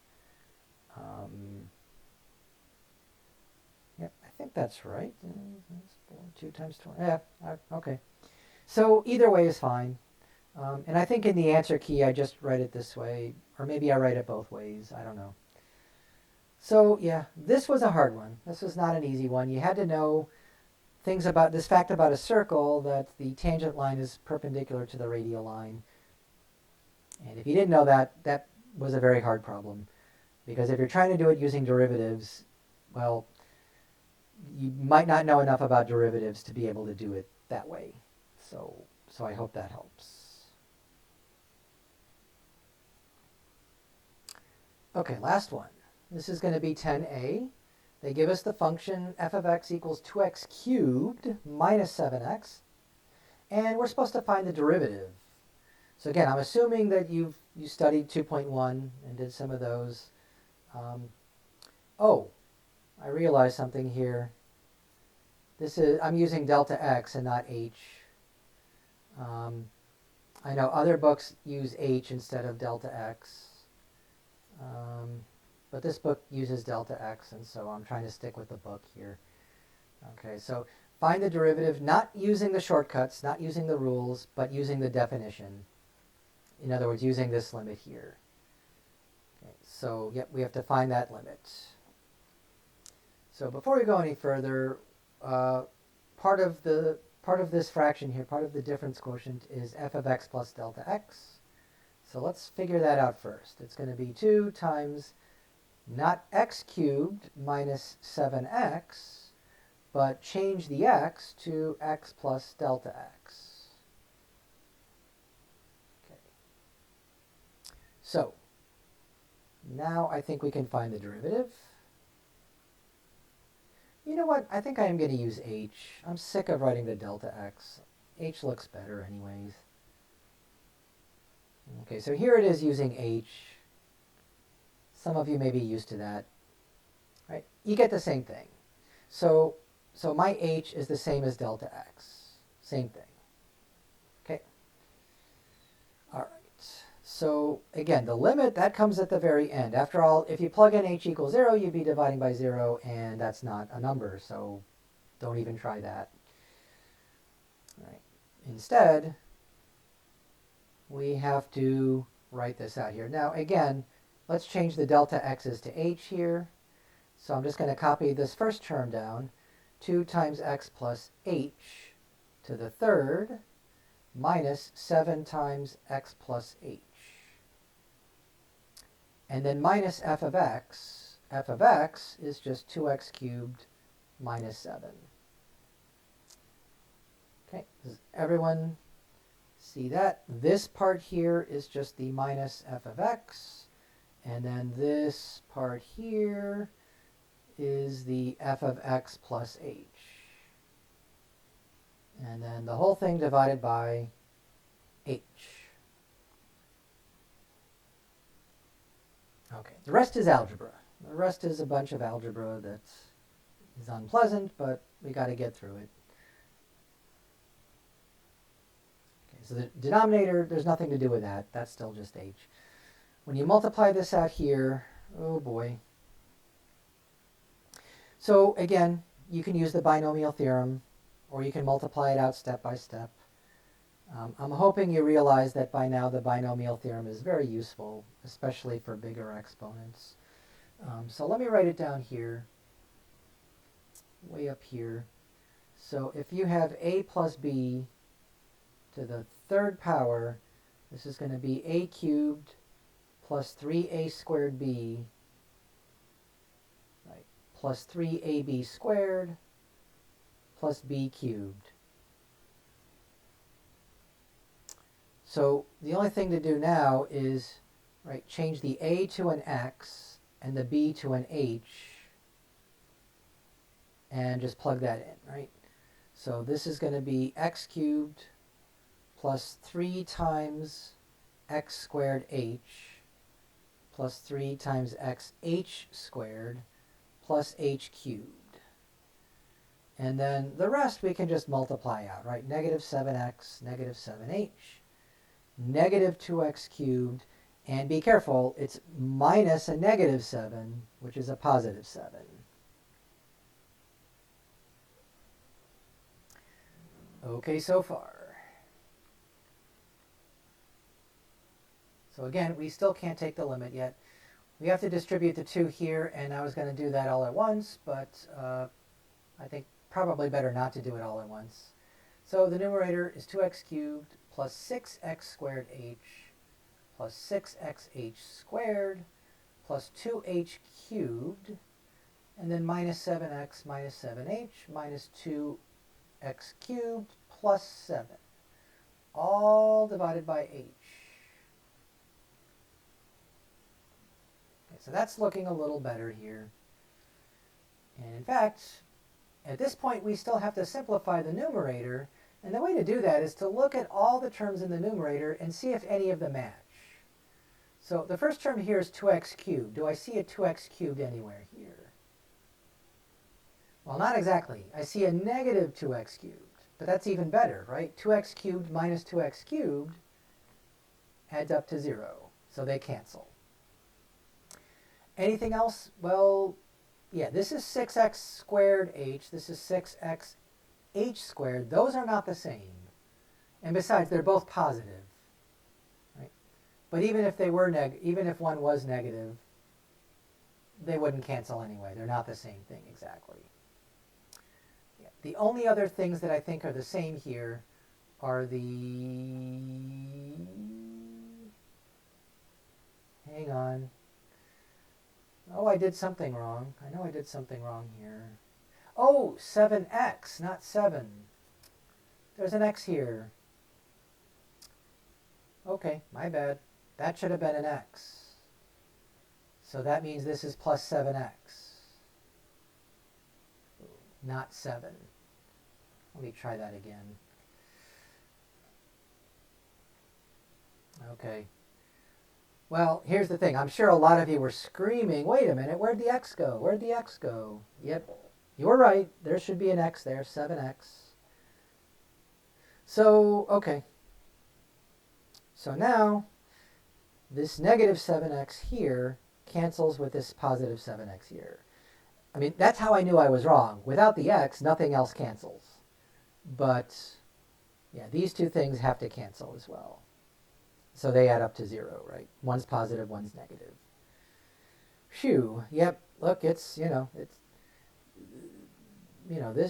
S1: Yep, I think that's right. 2 times 20. Yeah, okay. So either way is fine. And I think in the answer key, I just write it this way. Or maybe I write it both ways. I don't know. So yeah, this was a hard one. This was not an easy one. You had to know things about this fact about a circle, that the tangent line is perpendicular to the radial line. And if you didn't know that, that was a very hard problem. Because if you're trying to do it using derivatives, well, you might not know enough about derivatives to be able to do it that way. So I hope that helps. Okay, last one. This is going to be 10a. They give us the function f of x equals 2x cubed minus 7x. And we're supposed to find the derivative. So again, I'm assuming that you studied 2.1 and did some of those. Oh, I realized something here. I'm using delta x and not h. I know other books use h instead of delta x. But this book uses delta x, and so I'm trying to stick with the book here. Okay, so find the derivative, not using the shortcuts, not using the rules, but using the definition. In other words, using this limit here. Okay, so yep, we have to find that limit. So before we go any further, part of the part of this fraction here, part of the difference quotient is f of x plus delta x. So let's figure that out first. It's going to be 2 times not x cubed minus 7x, but change the x to x plus delta x. Okay. So now I think we can find the derivative. You know what? I think I am going to use h. I'm sick of writing the delta x. H looks better anyways. Okay, so here it is using h. Some of you may be used to that. Right? You get the same thing. So my h is the same as delta x. Same thing. Okay. All right. So again, the limit, that comes at the very end. After all, if you plug in h equals 0, you'd be dividing by 0, and that's not a number, so don't even try that. All right. Instead, we have to write this out here. Now again, let's change the delta x's to h here. So I'm just going to copy this first term down. 2 times x plus h to the third minus 7 times x plus h. And then minus f of x. F of x is just 2x cubed minus 7. Okay, does everyone see that? This part here is just the minus f of x. And then this part here is the f of x plus h. And then the whole thing divided by h. Okay, the rest is algebra. The rest is a bunch of algebra that is unpleasant, but we got to get through it. Okay, so the denominator, there's nothing to do with that. That's still just h. When you multiply this out here, oh boy. So again, you can use the binomial theorem, or you can multiply it out step by step. I'm hoping you realize that by now the binomial theorem is very useful, especially for bigger exponents. So let me write it down here, way up here. So if you have a plus b to the third power, this is going to be a cubed plus 3a squared b, right, plus 3ab squared plus b cubed. So the only thing to do now is, right, change the a to an x and the b to an h and just plug that in, right? So this is going to be x cubed plus 3 times x squared h plus 3 times xh squared plus h cubed. And then the rest we can just multiply out, right? Negative 7x, negative 7h, negative 2x cubed, and be careful, it's minus a negative 7, which is a positive 7. Okay, so far. So again, we still can't take the limit yet. We have to distribute the 2 here, and I was going to do that all at once, but I think probably better not to do it all at once. So the numerator is 2x cubed plus 6x squared h plus 6xh squared plus 2h cubed, and then minus 7x minus 7h minus 2x cubed plus 7, all divided by h. Okay, so that's looking a little better here. And in fact, at this point we still have to simplify the numerator, and the way to do that is to look at all the terms in the numerator and see if any of them match. So the first term here is 2x cubed. Do I see a 2x cubed anywhere here? Well, not exactly. I see a negative 2x cubed, but that's even better, right? 2x cubed minus 2x cubed adds up to 0, so they cancel. Anything else? Well, yeah, this is 6x squared h. This is 6x h squared. Those are not the same. And besides, they're both positive. Right? But even if they were even if one was negative, they wouldn't cancel anyway. They're not the same thing exactly. The only other things that I think are the same here are the... Hang on. Oh, I did something wrong. I know I did something wrong here. Oh, 7x, not 7. There's an x here. Okay, my bad. That should have been an x. So that means this is plus 7x. Not 7. Let me try that again. Okay. Well, here's the thing. I'm sure a lot of you were screaming, wait a minute, where'd the x go? Where'd the x go? Yep, you were right. There should be an x there, 7x. So, okay. So now, this negative 7x here cancels with this positive 7x here. I mean, that's how I knew I was wrong. Without the x, nothing else cancels. But, yeah, these two things have to cancel as well. So they add up to 0, right? One's positive, one's negative. Phew, yep, look, it's, this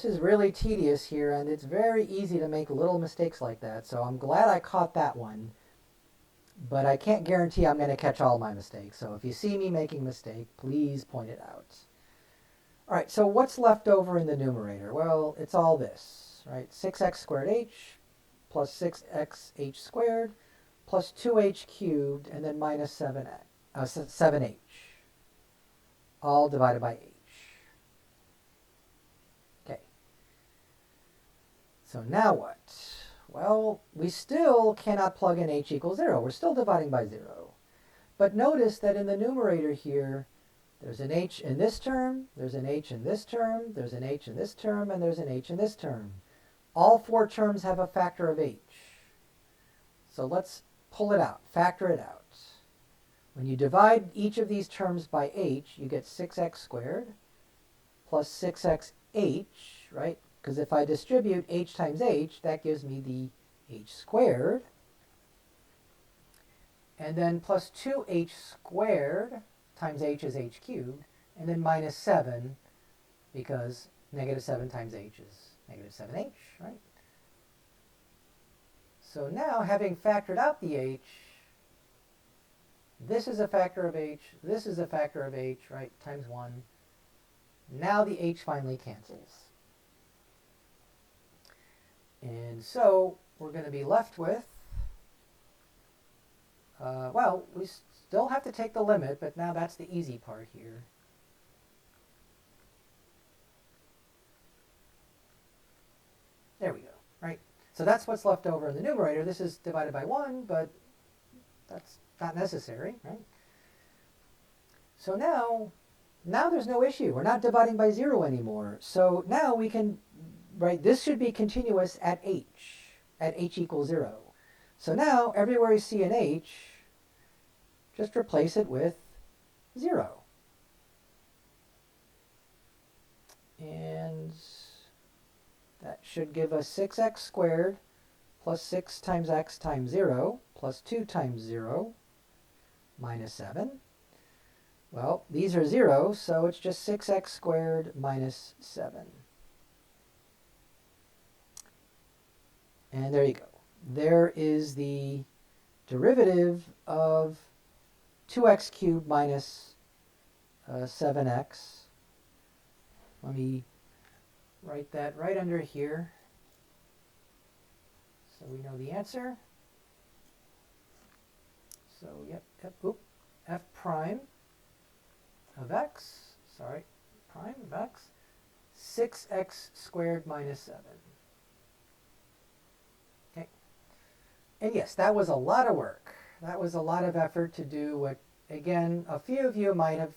S1: is really tedious here, and it's very easy to make little mistakes like that. So I'm glad I caught that one. But I can't guarantee I'm going to catch all my mistakes. So if you see me making a mistake, please point it out. All right, so what's left over in the numerator? Well, it's all this, right? 6x squared h plus 6xh squared plus 2h cubed, and then minus 7h, all divided by h. Okay. So now what? Well, we still cannot plug in h equals 0. We're still dividing by 0. But notice that in the numerator here, there's an h in this term, there's an h in this term, there's an h in this term, and there's an h in this term. All four terms have a factor of h. So let's pull it out, factor it out. When you divide each of these terms by h, you get 6x squared plus 6xh, right? Because if I distribute h times h, that gives me the h squared. And then plus 2h squared times h is h cubed, and then minus 7, because negative 7 times h is negative 7h, right? So now, having factored out the h, this is a factor of h, this is a factor of h, right, times 1. Now the h finally cancels. And so we're going to be left with, well, we still have to take the limit, but now that's the easy part here. There we go, right? So that's what's left over in the numerator. This is divided by 1, but that's not necessary, right? So now there's no issue. We're not dividing by 0 anymore. So now we can, right, this should be continuous at h equals 0. So now, everywhere you see an h, just replace it with 0. And that should give us 6x squared plus 6 times x times 0 plus 2 times 0 minus 7. Well, these are 0, so it's just 6x squared minus 7. And there you go. There is the derivative of 2x cubed minus 7x. Let me write that right under here so we know the answer. So, f prime of x, prime of x, 6x squared minus 7. Okay. And yes, that was a lot of work. That was a lot of effort to do what, again, a few of you might have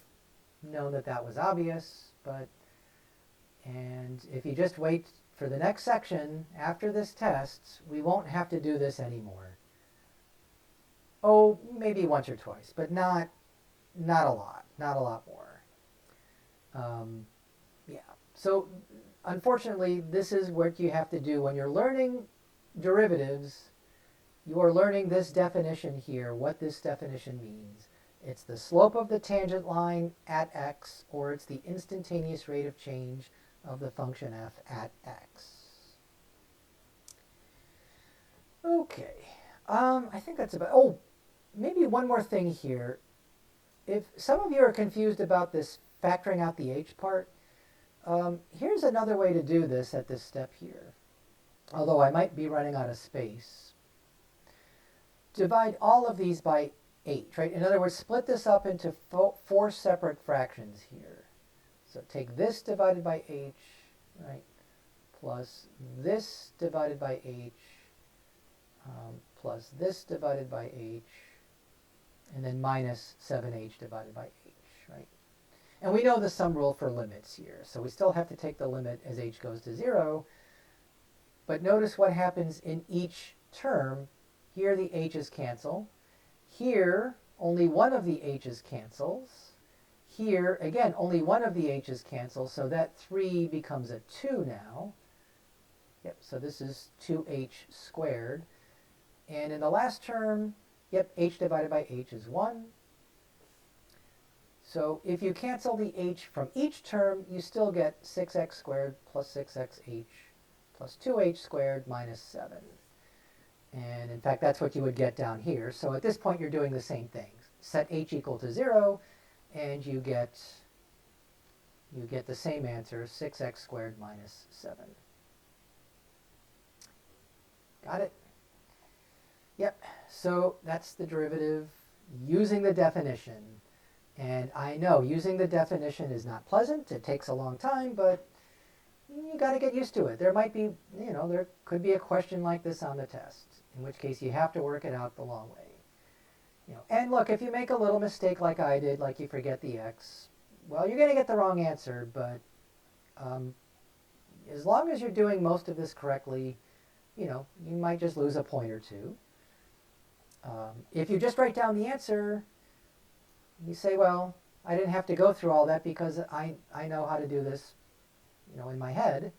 S1: known that was obvious, and if you just wait for the next section after this test, we won't have to do this anymore. Oh, maybe once or twice, but not a lot more. Yeah. So, unfortunately, this is what you have to do when you're learning derivatives. You are learning this definition here, what this definition means. It's the slope of the tangent line at x, or it's the instantaneous rate of change of the function f at x. Okay, I think that's about, oh, maybe one more thing here. If some of you are confused about this factoring out the h part, here's another way to do this at this step here, although I might be running out of space. Divide all of these by h, right? In other words, split this up into four separate fractions here. So take this divided by h, right, plus this divided by h, plus this divided by h, and then minus 7h divided by h, right? And we know the sum rule for limits here, so we still have to take the limit as h goes to 0. But notice what happens in each term. Here the h's cancel. Here, only one of the h's cancels. Here, again, only one of the h's cancels, so that 3 becomes a 2 now. Yep, so this is 2h squared. And in the last term, yep, h divided by h is 1. So if you cancel the h from each term, you still get 6x squared plus 6xh plus 2h squared minus 7. And in fact, that's what you would get down here. So at this point, you're doing the same thing. Set h equal to 0, and you get the same answer, 6x squared minus 7. Got it? Yep, so that's the derivative using the definition. And I know using the definition is not pleasant. It takes a long time, but you got to get used to it. There might be, there could be a question like this on the test, in which case you have to work it out the long way. And look, if you make a little mistake like I did, like you forget the x, well, you're going to get the wrong answer, but as long as you're doing most of this correctly, you might just lose a point or two. If you just write down the answer, you say, well, I didn't have to go through all that because I know how to do this, in my head.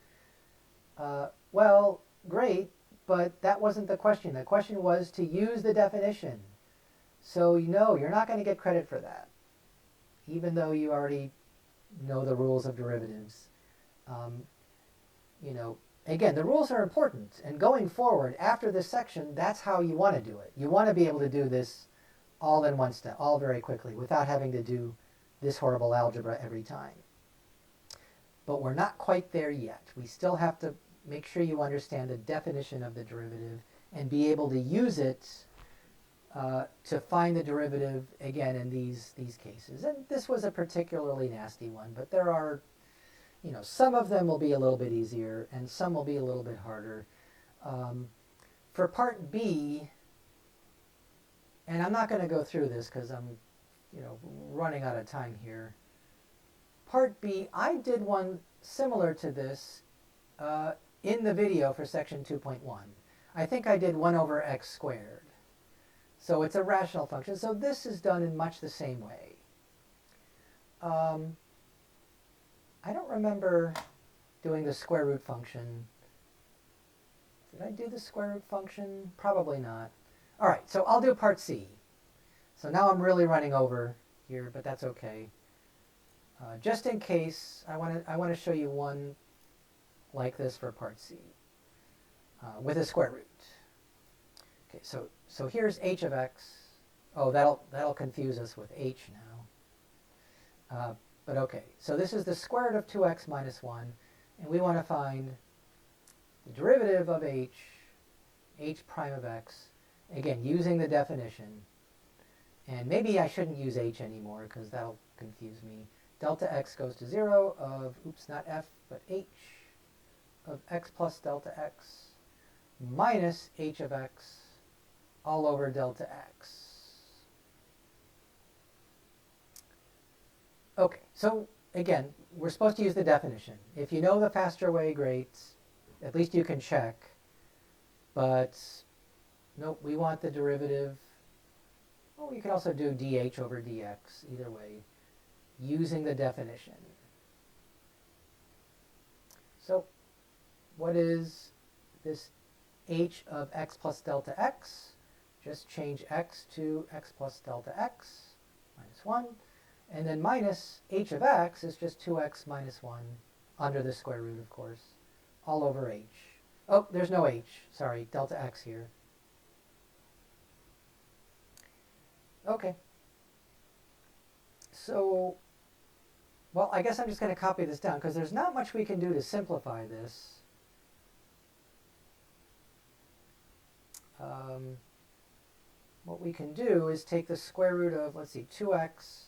S1: Well, great, but that wasn't the question. The question was to use the definition. So you're not going to get credit for that, even though you already know the rules of derivatives. Again, the rules are important, and going forward, after this section, that's how you want to do it. You want to be able to do this all in one step, all very quickly, without having to do this horrible algebra every time. But we're not quite there yet. We still have to make sure you understand the definition of the derivative and be able to use it to find the derivative, again, in these cases. And this was a particularly nasty one, but there are, some of them will be a little bit easier and some will be a little bit harder. For part B, and I'm not going to go through this because I'm, running out of time here. Part B, I did one similar to this in the video for section 2.1. I think I did 1 over x squared. So it's a rational function. So this is done in much the same way. I don't remember doing the square root function. Did I do the square root function? Probably not. All right, so I'll do part C. So now I'm really running over here, but that's okay. Just in case, I want to show you one like this for part C with a square root. Okay, so here's h of x. Oh, that'll confuse us with h now. But okay, so this is the square root of 2x minus 1, and we want to find the derivative of h prime of x, again, using the definition. And maybe I shouldn't use h anymore because that'll confuse me. Delta x goes to 0 of, not f, but h of x plus delta x minus h of x all over delta x. Okay, so again, we're supposed to use the definition. If you know the faster way, great. At least you can check. But nope, we want the derivative. Well, you can also do dh over dx, either way, using the definition. So what is this h of x plus delta x? Just change x to x plus delta x minus 1. And then minus h of x is just 2x minus 1 under the square root, of course, all over h. Oh, there's no h. Sorry, delta x here. Okay. So, well, I guess I'm just going to copy this down because there's not much we can do to simplify this. What we can do is take the square root of, let's see, 2x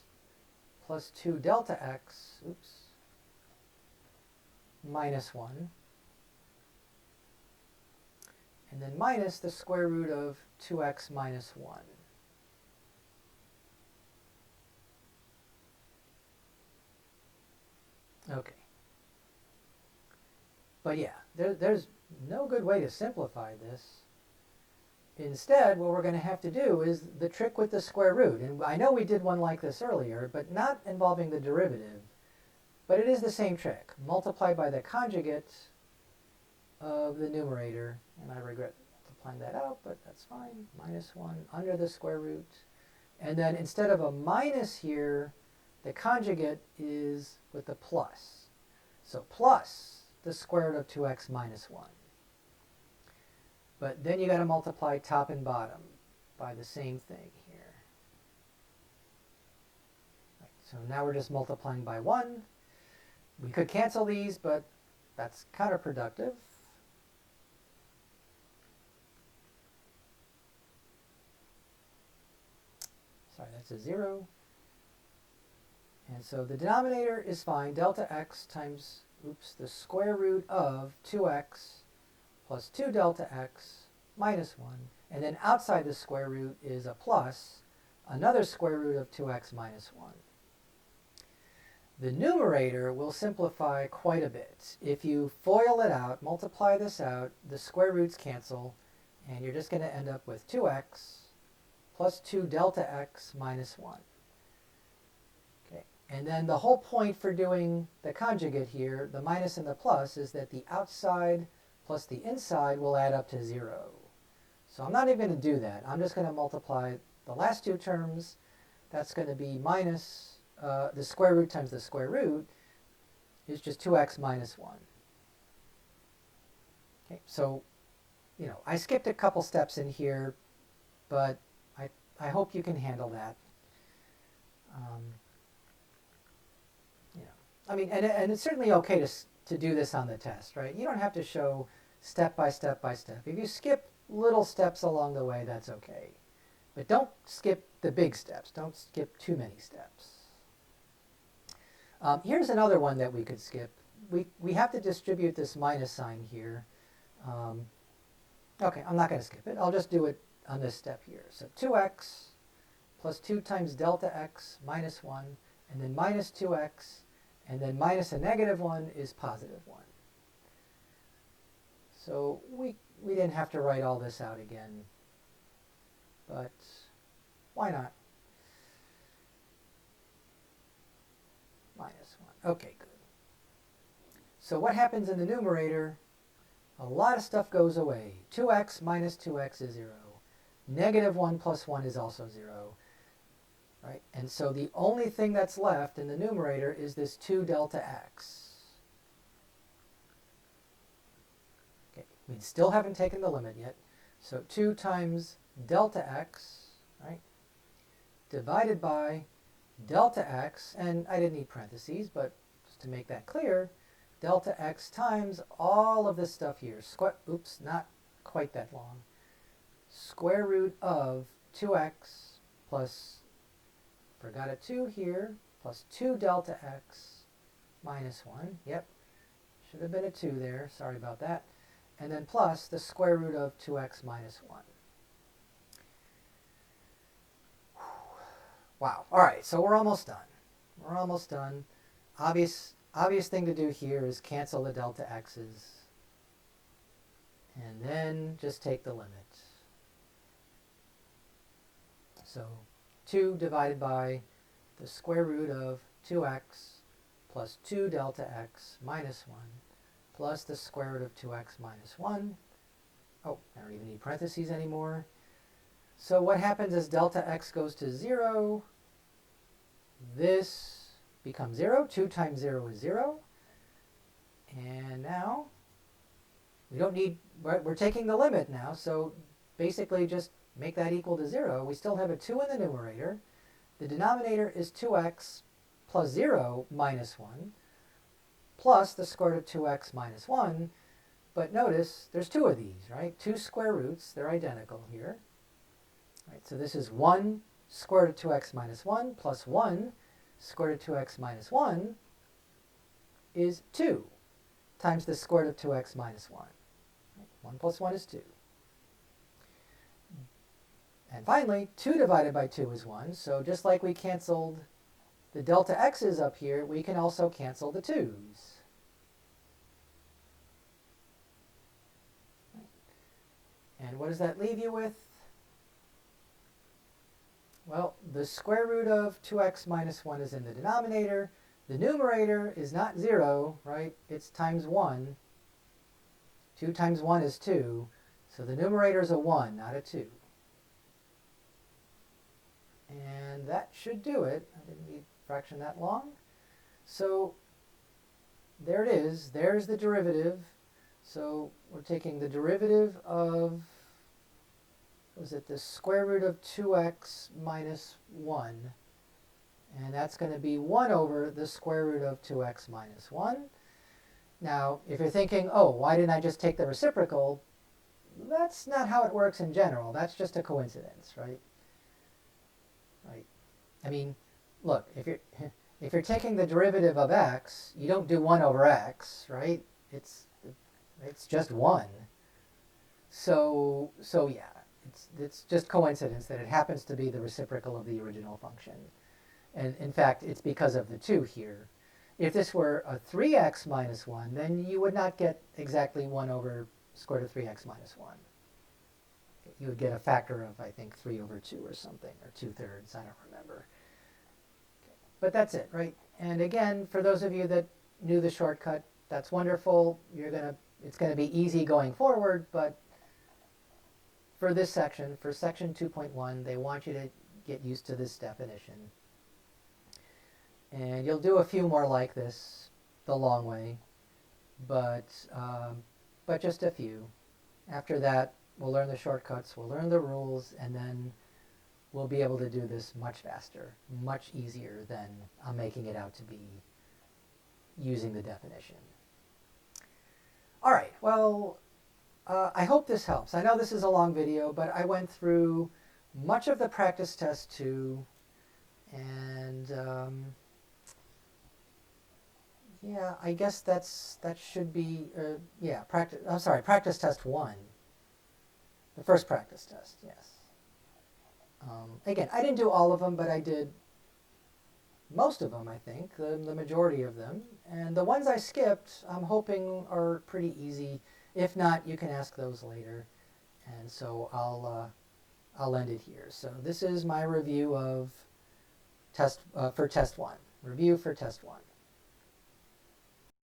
S1: plus 2 delta x, oops, minus 1, and then minus the square root of 2x minus 1. Okay. But yeah, there's no good way to simplify this. Instead, what we're going to have to do is the trick with the square root. And I know we did one like this earlier, but not involving the derivative. But it is the same trick. Multiply by the conjugate of the numerator. And I regret multiplying that out, but that's fine. Minus 1 under the square root. And then instead of a minus here, the conjugate is with a plus. So plus the square root of 2x minus 1. But then you got to multiply top and bottom by the same thing here. Right, so now we're just multiplying by 1. We could cancel these, but that's counterproductive. Sorry, that's a 0. And so the denominator is fine. Delta x times, oops, the square root of 2x plus 2 delta x minus 1. And then outside the square root is a plus, another square root of 2x minus 1. The numerator will simplify quite a bit. If you FOIL it out, multiply this out, the square roots cancel, and you're just going to end up with 2x plus 2 delta x minus 1. Okay. And then the whole point for doing the conjugate here, the minus and the plus, is that the outside plus the inside will add up to 0. So I'm not even going to do that. I'm just going to multiply the last two terms. That's going to be minus the square root times the square root is just 2x minus 1. Okay, so, you know, I skipped a couple steps in here, but I hope you can handle that. You know, I mean, and it's certainly okay to do this on the test, right? You don't have to show step by step by step. If you skip little steps along the way, that's okay. But don't skip the big steps. Don't skip too many steps. Here's another one that we could skip. We have to distribute this minus sign here. Okay, I'm not going to skip it. I'll just do it on this step here. So 2x plus 2 times delta x minus 1, and then minus 2x, and then minus a negative 1 is positive 1. So we didn't have to write all this out again, but why not? Minus 1. Okay, good. So what happens in the numerator? A lot of stuff goes away. 2x minus 2x is 0. Negative 1 plus 1 is also 0. Right? And so the only thing that's left in the numerator is this 2 delta x. Okay, we still haven't taken the limit yet. So 2 times delta x, right, divided by delta x, and I didn't need parentheses, but just to make that clear, delta x times all of this stuff here. Oops, not quite that long. Square root of 2x plus, forgot a 2 here, plus 2 delta x minus 1. Yep, should have been a 2 there. Sorry about that. And then plus the square root of 2x minus 1. Wow. All right, so we're almost done. We're almost done. Obvious thing to do here is cancel the delta x's. And then just take the limit. So 2 divided by the square root of 2x plus 2 delta x minus 1 plus the square root of 2x minus 1. Oh, I don't even need parentheses anymore. So what happens as delta x goes to 0? This becomes 0. 2 times 0 is 0. And now, we don't need, we're taking the limit now, so basically just make that equal to 0. We still have a 2 in the numerator. The denominator is 2x plus 0 minus 1, plus the square root of 2x minus 1. But notice, there's 2 of these, right? 2 square roots, they're identical here. Right, so this is 1 square root of 2x minus 1 plus 1 square root of 2x minus 1 is 2 times the square root of 2x minus 1. 1 plus 1 is 2. And finally, 2 divided by 2 is 1. So just like we canceled the delta x's up here, we can also cancel the 2's. And what does that leave you with? Well, the square root of 2x minus 1 is in the denominator. The numerator is not 0, right? It's times 1. 2 times 1 is 2. So the numerator is a 1, not a 2. And that should do it. I didn't need a fraction that long. So there it is. There's the derivative. So we're taking the derivative of, was it the square root of 2x minus 1? And that's going to be 1 over the square root of 2x minus 1. Now, if you're thinking, oh, why didn't I just take the reciprocal? That's not how it works in general. That's just a coincidence, right? Right. I mean, look, if you're taking the derivative of x, you don't do 1 over x, right? It's just 1. So yeah, it's just coincidence that it happens to be the reciprocal of the original function. And in fact, it's because of the 2 here. If this were a 3x minus 1, then you would not get exactly 1 over square root of 3x minus 1. You would get a factor of, I think, 3 over 2 or something, or 2/3, I don't remember. Okay. But that's it, right? And again, for those of you that knew the shortcut, that's wonderful. It's going to be easy going forward, but for this section, for section 2.1, they want you to get used to this definition. And you'll do a few more like this the long way, but just a few. After that, we'll learn the shortcuts, we'll learn the rules, and then we'll be able to do this much faster, much easier than I'm making it out to be using the definition. All right, well, I hope this helps. I know this is a long video, but I went through much of the practice test 2, and yeah, I guess that should be, yeah, practice test 1. The first practice test, yes. Again, I didn't do all of them, but I did most of them, I think, the majority of them. And the ones I skipped, I'm hoping are pretty easy. If not, you can ask those later. And so I'll end it here. So this is my review of for test 1. Review for test 1.